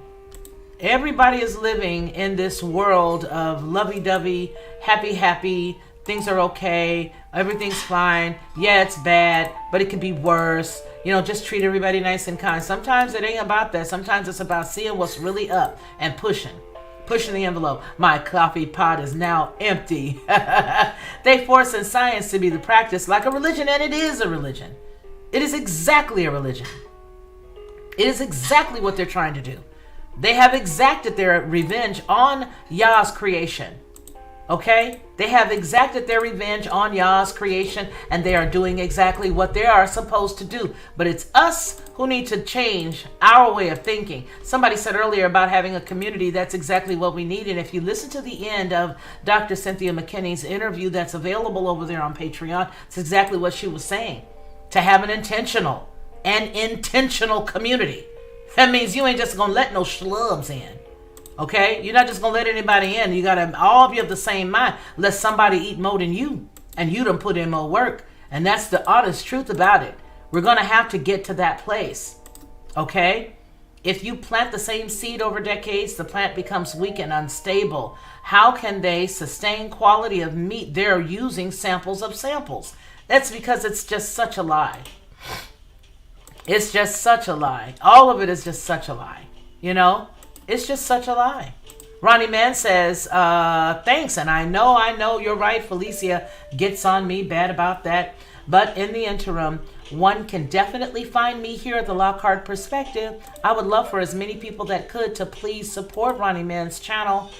Everybody is living in this world of lovey-dovey, happy, things are okay, everything's fine. Yeah, it's bad, but it could be worse. You know, just treat everybody nice and kind. Sometimes it ain't about that. Sometimes it's about seeing what's really up and pushing the envelope. My coffee pot is now empty. They forcing science to be the practice like a religion, and it is a religion. It is exactly a religion. It is exactly what they're trying to do. They have exacted their revenge on Yah's creation. Okay? They have exacted their revenge on Yah's creation, and they are doing exactly what they are supposed to do. But it's us who need to change our way of thinking. Somebody said earlier about having a community. That's exactly what we need. And if you listen to the end of Dr. Cynthia McKinney's interview that's available over there on Patreon, it's exactly what she was saying. To have an intentional community. That means you ain't just going to let no schlubs in. Okay? You're not just going to let anybody in. You got to all of you have the same mind. Let somebody eat more than you. And you done put in more work. And that's the honest truth about it. We're going to have to get to that place. Okay? If you plant the same seed over decades, the plant becomes weak and unstable. How can they sustain quality of meat? They're using samples of samples. That's because it's just such a lie. It's just such a lie. All of it is just such a lie. You know? It's just such a lie. Ronnie Mann says, thanks. And I know you're right. Felicia gets on me bad about that. But in the interim, one can definitely find me here at the Lockhart Perspective. I would love for as many people that could to please support Ronnie Mann's channel.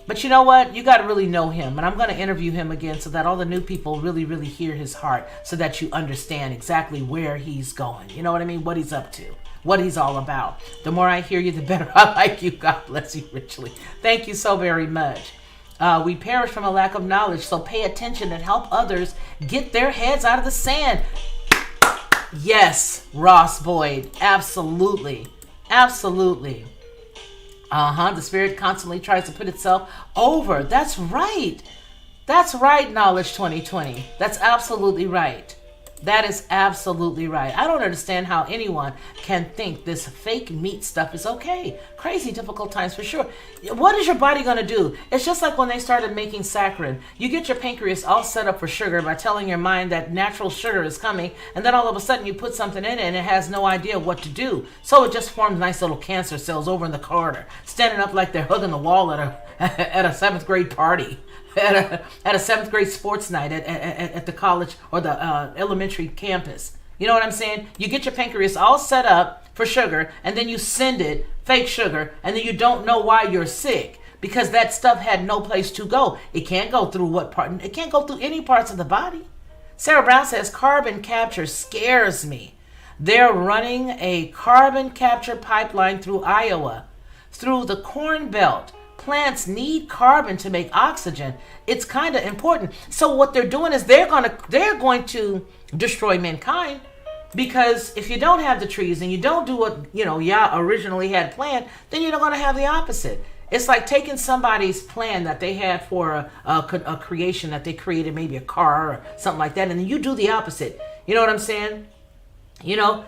But you know what? You got to really know him. And I'm going to interview him again so that all the new people really, really hear his heart so that you understand exactly where he's going. You know what I mean? What he's up to, what he's all about. The more I hear you, the better I like you. God bless you richly. Thank you so very much. We perish from a lack of knowledge, so pay attention and help others get their heads out of the sand. Yes, Ross Boyd. Absolutely. Absolutely. The spirit constantly tries to put itself over. That's right. That's right, Knowledge 2020. That's absolutely right. That is absolutely right. I don't understand how anyone can think this fake meat stuff is okay. Crazy difficult times for sure. What is your body going to do? It's just like when they started making saccharin. You get your pancreas all set up for sugar by telling your mind that natural sugar is coming, and then all of a sudden you put something in it and it has no idea what to do. So it just forms nice little cancer cells over in the corner, standing up like they're hugging the wall at a 7th grade party. At a 7th grade sports night at the college or the elementary campus. You know what I'm saying? You get your pancreas all set up for sugar, and then you send it fake sugar, and then you don't know why you're sick because that stuff had no place to go. It can't go through what part? It can't go through any parts of the body. Sarah Brown says carbon capture scares me. They're running a carbon capture pipeline through Iowa, through the Corn Belt. Plants need carbon to make oxygen. It's kind of important. So what they're doing is they're going to destroy mankind, because if you don't have the trees and you don't do what originally had planned, then you're going to have the opposite. It's like taking somebody's plan that they had for a creation that they created, maybe a car or something like that, and then you do the opposite. You know what I'm saying?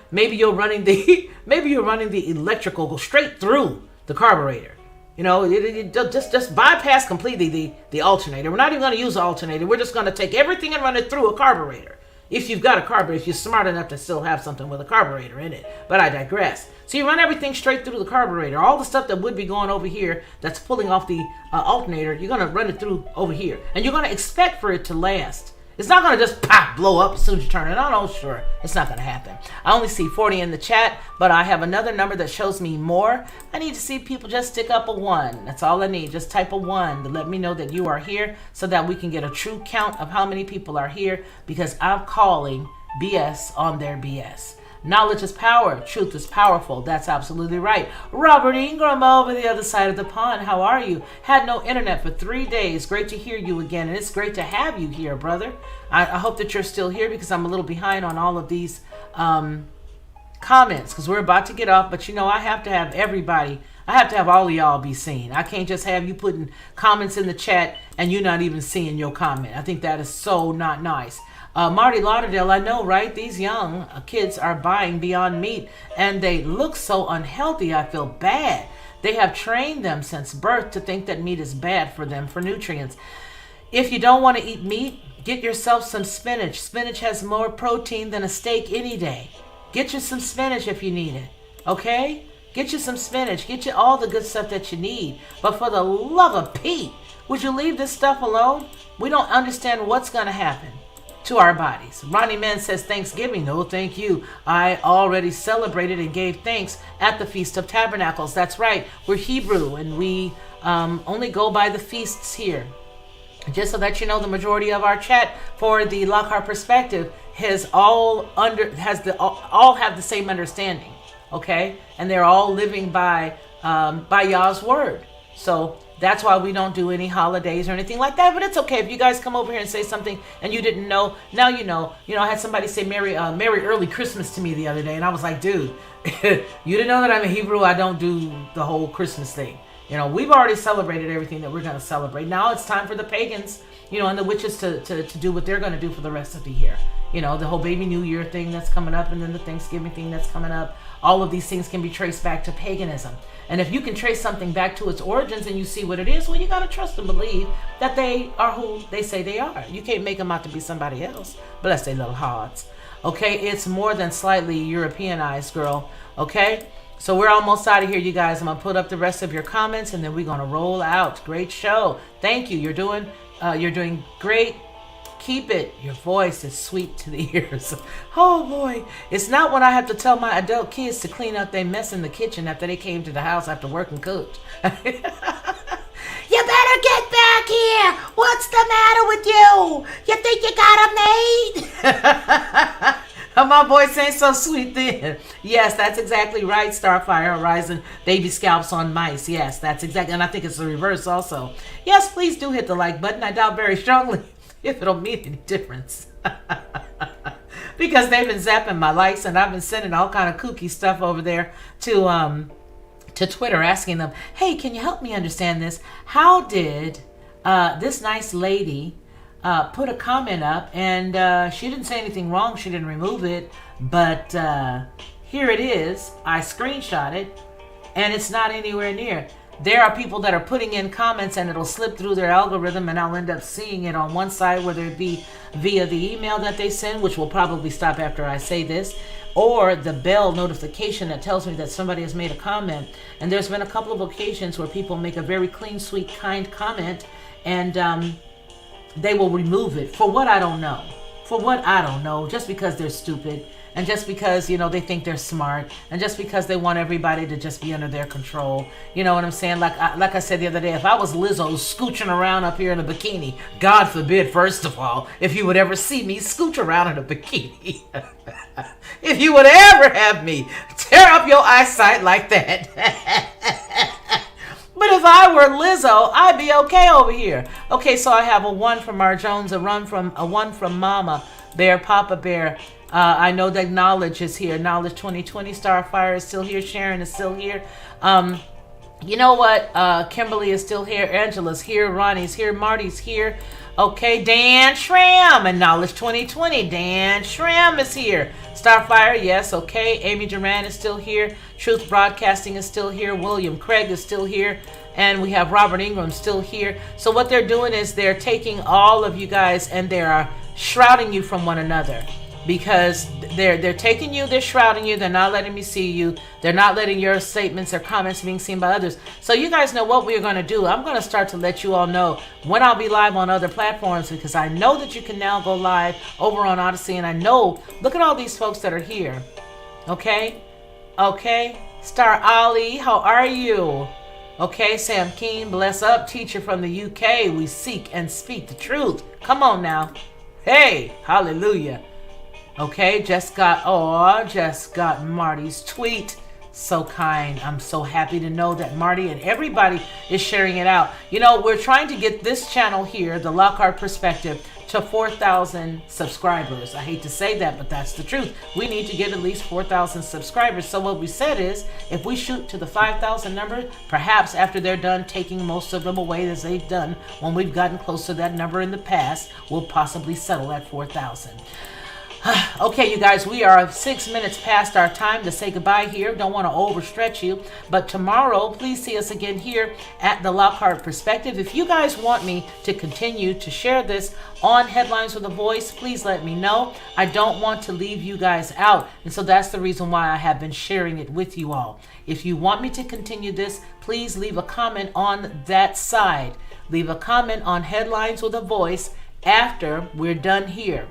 Maybe you're running the electrical go straight through the carburetor. Just bypass completely the alternator. We're not even going to use the alternator. We're just going to take everything and run it through a carburetor. If you've got a carburetor, if you're smart enough to still have something with a carburetor in it. But I digress. So you run everything straight through the carburetor. All the stuff that would be going over here that's pulling off the alternator, you're going to run it through over here. And you're going to expect for it to last. It's not going to just pop, blow up as soon as you turn it on. Oh, sure. It's not going to happen. I only see 40 in the chat, but I have another number that shows me more. I need to see people just stick up a 1. That's all I need. Just type a 1 to let me know that you are here so that we can get a true count of how many people are here, because I'm calling BS on their BS. Knowledge is power. Truth is powerful. That's absolutely right. Robert Ingram over the other side of the pond. How are you? Had no internet for 3 days. Great to hear you again. And it's great to have you here, brother. I hope that you're still here, because I'm a little behind on all of these comments, because we're about to get off. But I have to have everybody. I have to have all of y'all be seen. I can't just have you putting comments in the chat and you not even seeing your comment. I think that is so not nice. Marty Lauderdale, I know, right? These young kids are buying Beyond Meat and they look so unhealthy. I feel bad. They have trained them since birth to think that meat is bad for them, for nutrients. If you don't want to eat meat, get yourself some spinach. Spinach has more protein than a steak any day. Get you some spinach if you need it. Okay? Get you some spinach. Get you all the good stuff that you need. But for the love of Pete, would you leave this stuff alone? We don't understand what's going to happen to our bodies. Ronnie Mann says Thanksgiving. No, thank you. I already celebrated and gave thanks at the Feast of Tabernacles. That's right. We're Hebrew and we only go by the feasts here. Just so that you know, the majority of our chat for the Lockhart perspective all have the same understanding. Okay, and they're all living by Yah's word. So that's why we don't do any holidays or anything like that. But it's okay if you guys come over here and say something and you didn't know. Now you know. I had somebody say Merry Early Christmas to me the other day, and I was like, dude, you didn't know that I'm a Hebrew. I don't do the whole Christmas thing. We've already celebrated everything that we're going to celebrate. Now it's time for the pagans, and the witches to do what they're going to do for the rest of the year. The whole baby New Year thing that's coming up, and then the Thanksgiving thing that's coming up. All of these things can be traced back to paganism. And if you can trace something back to its origins and you see what it is, well, you got to trust and believe that they are who they say they are. You can't make them out to be somebody else. Bless their little hearts. Okay, it's more than slightly Europeanized, girl. Okay, so we're almost out of here, you guys. I'm going to put up the rest of your comments and then we're going to roll out. Great show. Thank you. You're doing great. Keep it. Your voice is sweet to the ears. Oh boy. It's not when I have to tell my adult kids to clean up their mess in the kitchen after they came to the house after work and cooked. You better get back here. What's the matter with you? You think you got a maid? My voice ain't so sweet then. Yes, that's exactly right, Starfire Horizon. Baby scalps on mice. Yes, that's exactly. And I think it's the reverse also. Yes, please do hit the like button. I doubt very strongly if it'll make any difference. Because they've been zapping my likes and I've been sending all kind of kooky stuff over there to Twitter asking them, hey, can you help me understand this? How did this nice lady put a comment up and she didn't say anything wrong. She didn't remove it. But here it is. I screenshot it and it's not anywhere near. There are people that are putting in comments and it'll slip through their algorithm and I'll end up seeing it on one side, whether it be via the email that they send, which will probably stop after I say this, or the bell notification that tells me that somebody has made a comment. And there's been a couple of occasions where people make a very clean, sweet, kind comment and they will remove it for what I don't know. For what I don't know, just because they're stupid and just because, you know, they think they're smart and just because they want everybody to just be under their control. You know what I'm saying? Like I said the other day, if I was Lizzo scooching around up here in a bikini, God forbid, first of all, if you would ever see me scooch around in a bikini. If you would ever have me tear up your eyesight like that. But if I were Lizzo, I'd be okay over here. Okay, so I have a 1 from R. Jones, a 1 from Mama Bear, Papa Bear. I know that Knowledge is here. Knowledge 2020, Starfire is still here. Sharon is still here. You know what? Kimberly is still here. Angela's here. Ronnie's here. Marty's here. Okay, Dan Schramm and Knowledge 2020. Dan Schramm is here. Starfire, yes, okay. Amy Duran is still here. Truth Broadcasting is still here. William Craig is still here. And we have Robert Ingram still here. So what they're doing is they're taking all of you guys and they're shrouding you from one another. Because they're taking you, they're shrouding you, they're not letting me see you, they're not letting your statements or comments being seen by others. So you guys know what we're going to do. I'm going to start to let you all know when I'll be live on other platforms, because I know that you can now go live over on Odyssey, and I know, look at all these folks that are here. Okay? Star Ali, how are you? Okay, Sam Keen, bless up, teacher from the UK. We seek and speak the truth. Come on now. Hey, hallelujah. Okay, just got Marty's tweet. So kind. I'm so happy to know that Marty and everybody is sharing it out. You know, we're trying to get this channel here, the Lockhart Perspective, to 4,000 subscribers. I hate to say that, but that's the truth. We need to get at least 4,000 subscribers. So what we said is, if we shoot to the 5,000 number, perhaps after they're done taking most of them away as they've done when we've gotten close to that number in the past, we'll possibly settle at 4,000. Okay, you guys, we are 6 minutes past our time to say goodbye here. Don't want to overstretch you, but tomorrow, please see us again here at the Lockhart Perspective. If you guys want me to continue to share this on Headlines with a Voice, please let me know. I don't want to leave you guys out, and so that's the reason why I have been sharing it with you all. If you want me to continue this, please leave a comment on that side. Leave a comment on Headlines with a Voice after we're done here.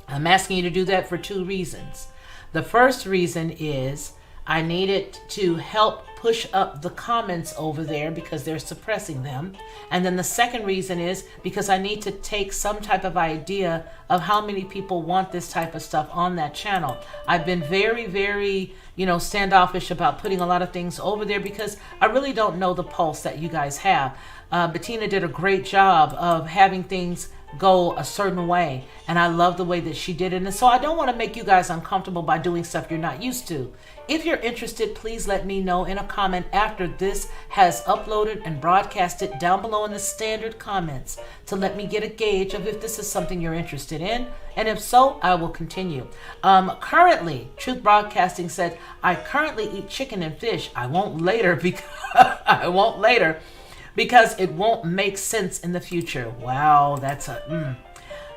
I'm asking you to do that for 2 reasons. The first reason is I need it to help push up the comments over there because they're suppressing them. And then the second reason is because I need to take some type of idea of how many people want this type of stuff on that channel. I've been very, very, standoffish about putting a lot of things over there because I really don't know the pulse that you guys have. Bettina did a great job of having things go a certain way, and I love the way that she did it. And so I don't want to make you guys uncomfortable by doing stuff you're not used to. If you're interested, please let me know in a comment after this has uploaded and broadcasted down below in the standard comments to let me get a gauge of if this is something you're interested in, and if so, I will continue. Currently, Truth Broadcasting said, I currently eat chicken and fish. I won't later because it won't make sense in the future. Wow, that's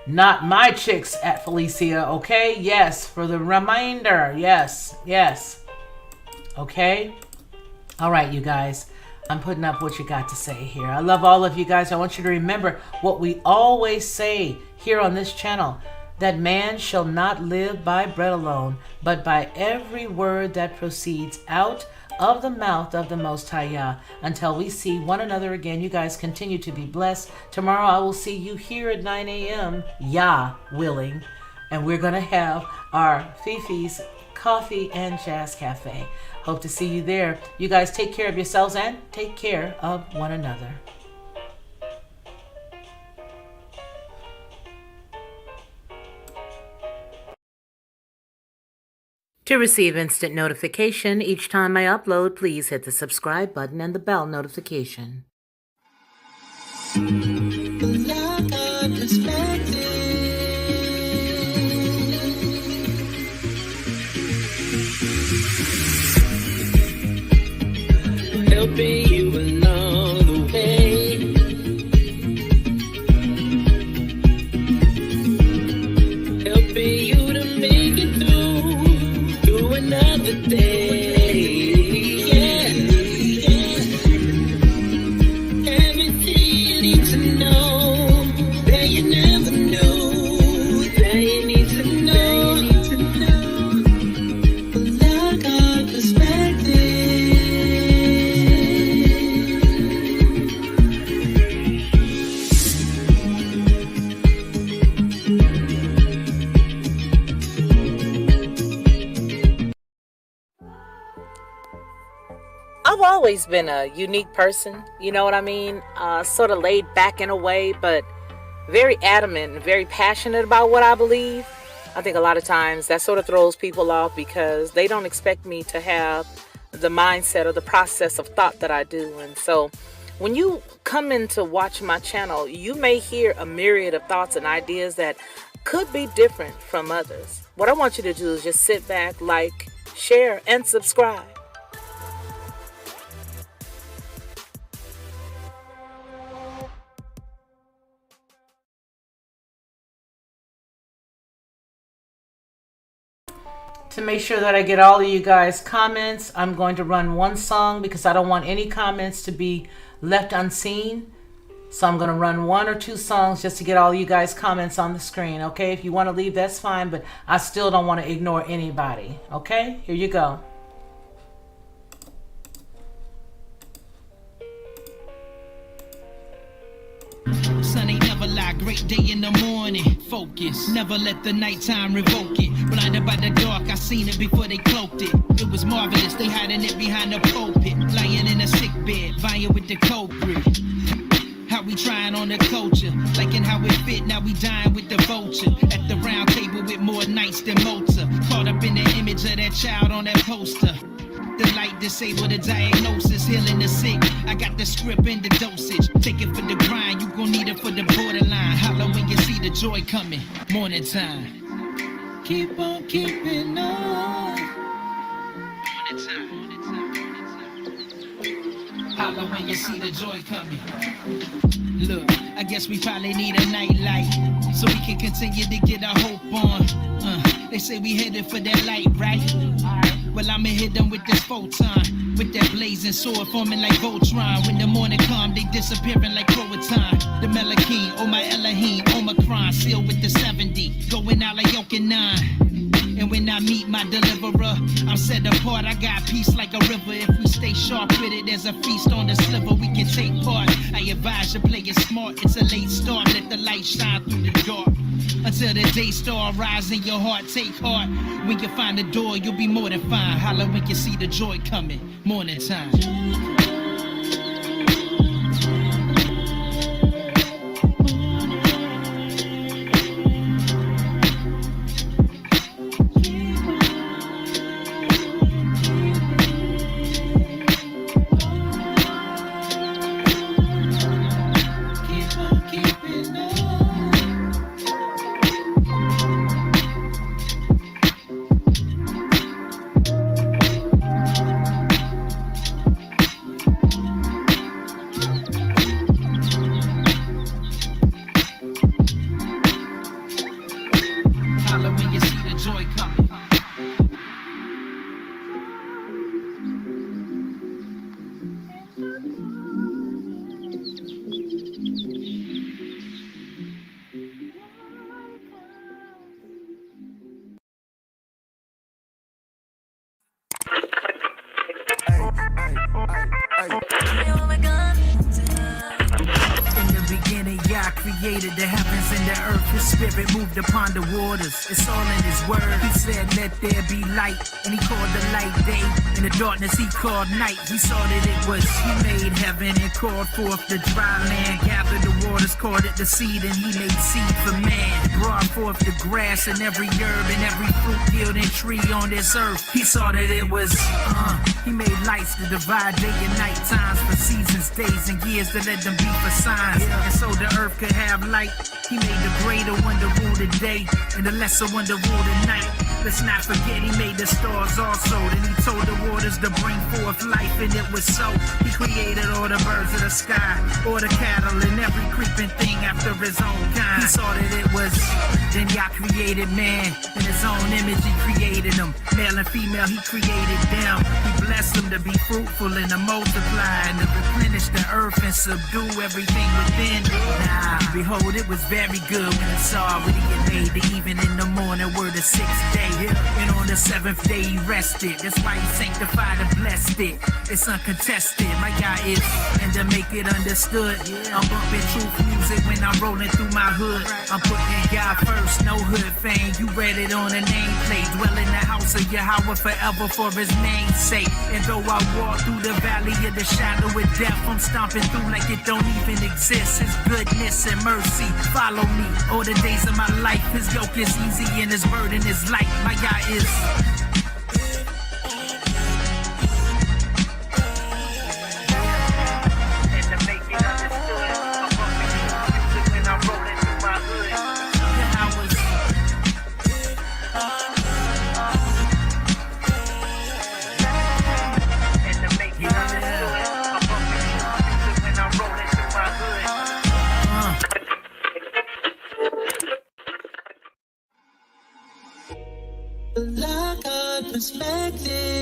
not my chicks at Felicia, okay? Yes, for the reminder. Yes. Okay? All right, you guys. I'm putting up what you got to say here. I love all of you guys. I want you to remember what we always say here on this channel, that man shall not live by bread alone, but by every word that proceeds out of the mouth of the Most High Yah. Until we see one another again, you guys continue to be blessed. Tomorrow I will see you here at 9 a.m., Yah willing, and we're going to have our Fifi's Coffee and Jazz Cafe. Hope to see you there. You guys take care of yourselves and take care of one another. To receive instant notification each time I upload, please hit the subscribe button and the bell notification. Helping you along the way. Helping you to make it through another day. Yeah, yeah. Everything you need to know that you never knew, that you need to know. Lack of perspective. I've always been a unique person, you know what I mean? Sort of laid back in a way, but very adamant and very passionate about what I believe. I think a lot of times that sort of throws people off because they don't expect me to have the mindset or the process of thought that I do. And so when you come in to watch my channel, you may hear a myriad of thoughts and ideas that could be different from others. What I want you to do is just sit back, like, share, and subscribe. To make sure that I get all of you guys' comments, I'm going to run one song because I don't want any comments to be left unseen. So I'm going to run one or two songs just to get all you guys' comments on the screen, okay? If you want to leave, that's fine, but I still don't want to ignore anybody, okay? Here you go. Sun ain't never lie, great day in the morning. Focus, never let the nighttime revoke it. Blinded by the dark, I seen it before they cloaked it. It was marvelous, they hiding it behind the pulpit. Lying in a sick bed, vying with the culprit. How we trying on the culture, like in how it fit, now we dying with the vulture. At the round table with more nights than Mozart. Caught up in the image of that child on that poster. The light disable the diagnosis, healing the sick. I got the script and the dosage. Take it for the grind, you gon' need it for the borderline. Holler when you see the joy coming, morning time. Keep on keeping on. Morning time. Holler when you see the joy coming. Look, I guess we probably need a night light so we can continue to get our hope on. They say we headed for that light, right? Well, I'ma hit them with this photon, with that blazing sword forming like Voltron. When the morning come, they disappearing like Croatan. The Melachine, oh my Elohim, Omicron, sealed with the 70, going out like Yoke and 9. And when I meet my deliverer, I'm set apart, I got peace like a river. If we stay sharp with it, there's a feast on the sliver, we can take part. I advise you play it smart, it's a late start, let the light shine through the dark. Until the day star rise in your heart, take heart. When you find the door, you'll be more than fine. Holler when you see the joy coming, morning time. beginning, Yah created the heavens and the earth. His spirit moved upon the waters. It's all in his word. He said, let there be light. And he called the light day. In the darkness he called night. He saw that it was. He made heaven and called forth the dry land. Gathered the waters, called it the seed. And he made seed for man. Brought forth the grass and every herb and every fruit yielding tree on this earth. He saw that it was. He made lights to divide day and night times for seasons, days and years to let them be for signs. And so the earth could have light. He made the greater one to rule the day and the lesser one to rule the night. Let's not forget he made the stars also. Then he told the waters to bring forth life, and it was so. He created all the birds of the sky, all the cattle and every creeping thing after his own kind. He saw that it was. Then Yah created man. In his own image he created them. Male and female he created them. He blessed them to be fruitful and to multiply and to replenish the earth and subdue everything within. Nah, behold, it was very good when he saw what he had made. The even in the morning were the sixth day. And on the seventh day he rested. That's why he sanctified and blessed it. It's uncontested, my Yah is. And to make it understood, I'm bumping truth music when I'm rolling through my hood. I'm putting Yah first, no hood fame. You read it on a nameplate. Dwell in the house of Yahweh forever for his name's sake. And though I walk through the valley of the shadow of death, I'm stomping through like it don't even exist. His goodness and mercy follow me all the days of my life. His yoke is easy and his burden is light. My Yah is. And to make it understood, I'm bumping music when I'm rolling through my hood. And to make it understood, I'm bumping music when I'm rolling through my hood. Like a perspective.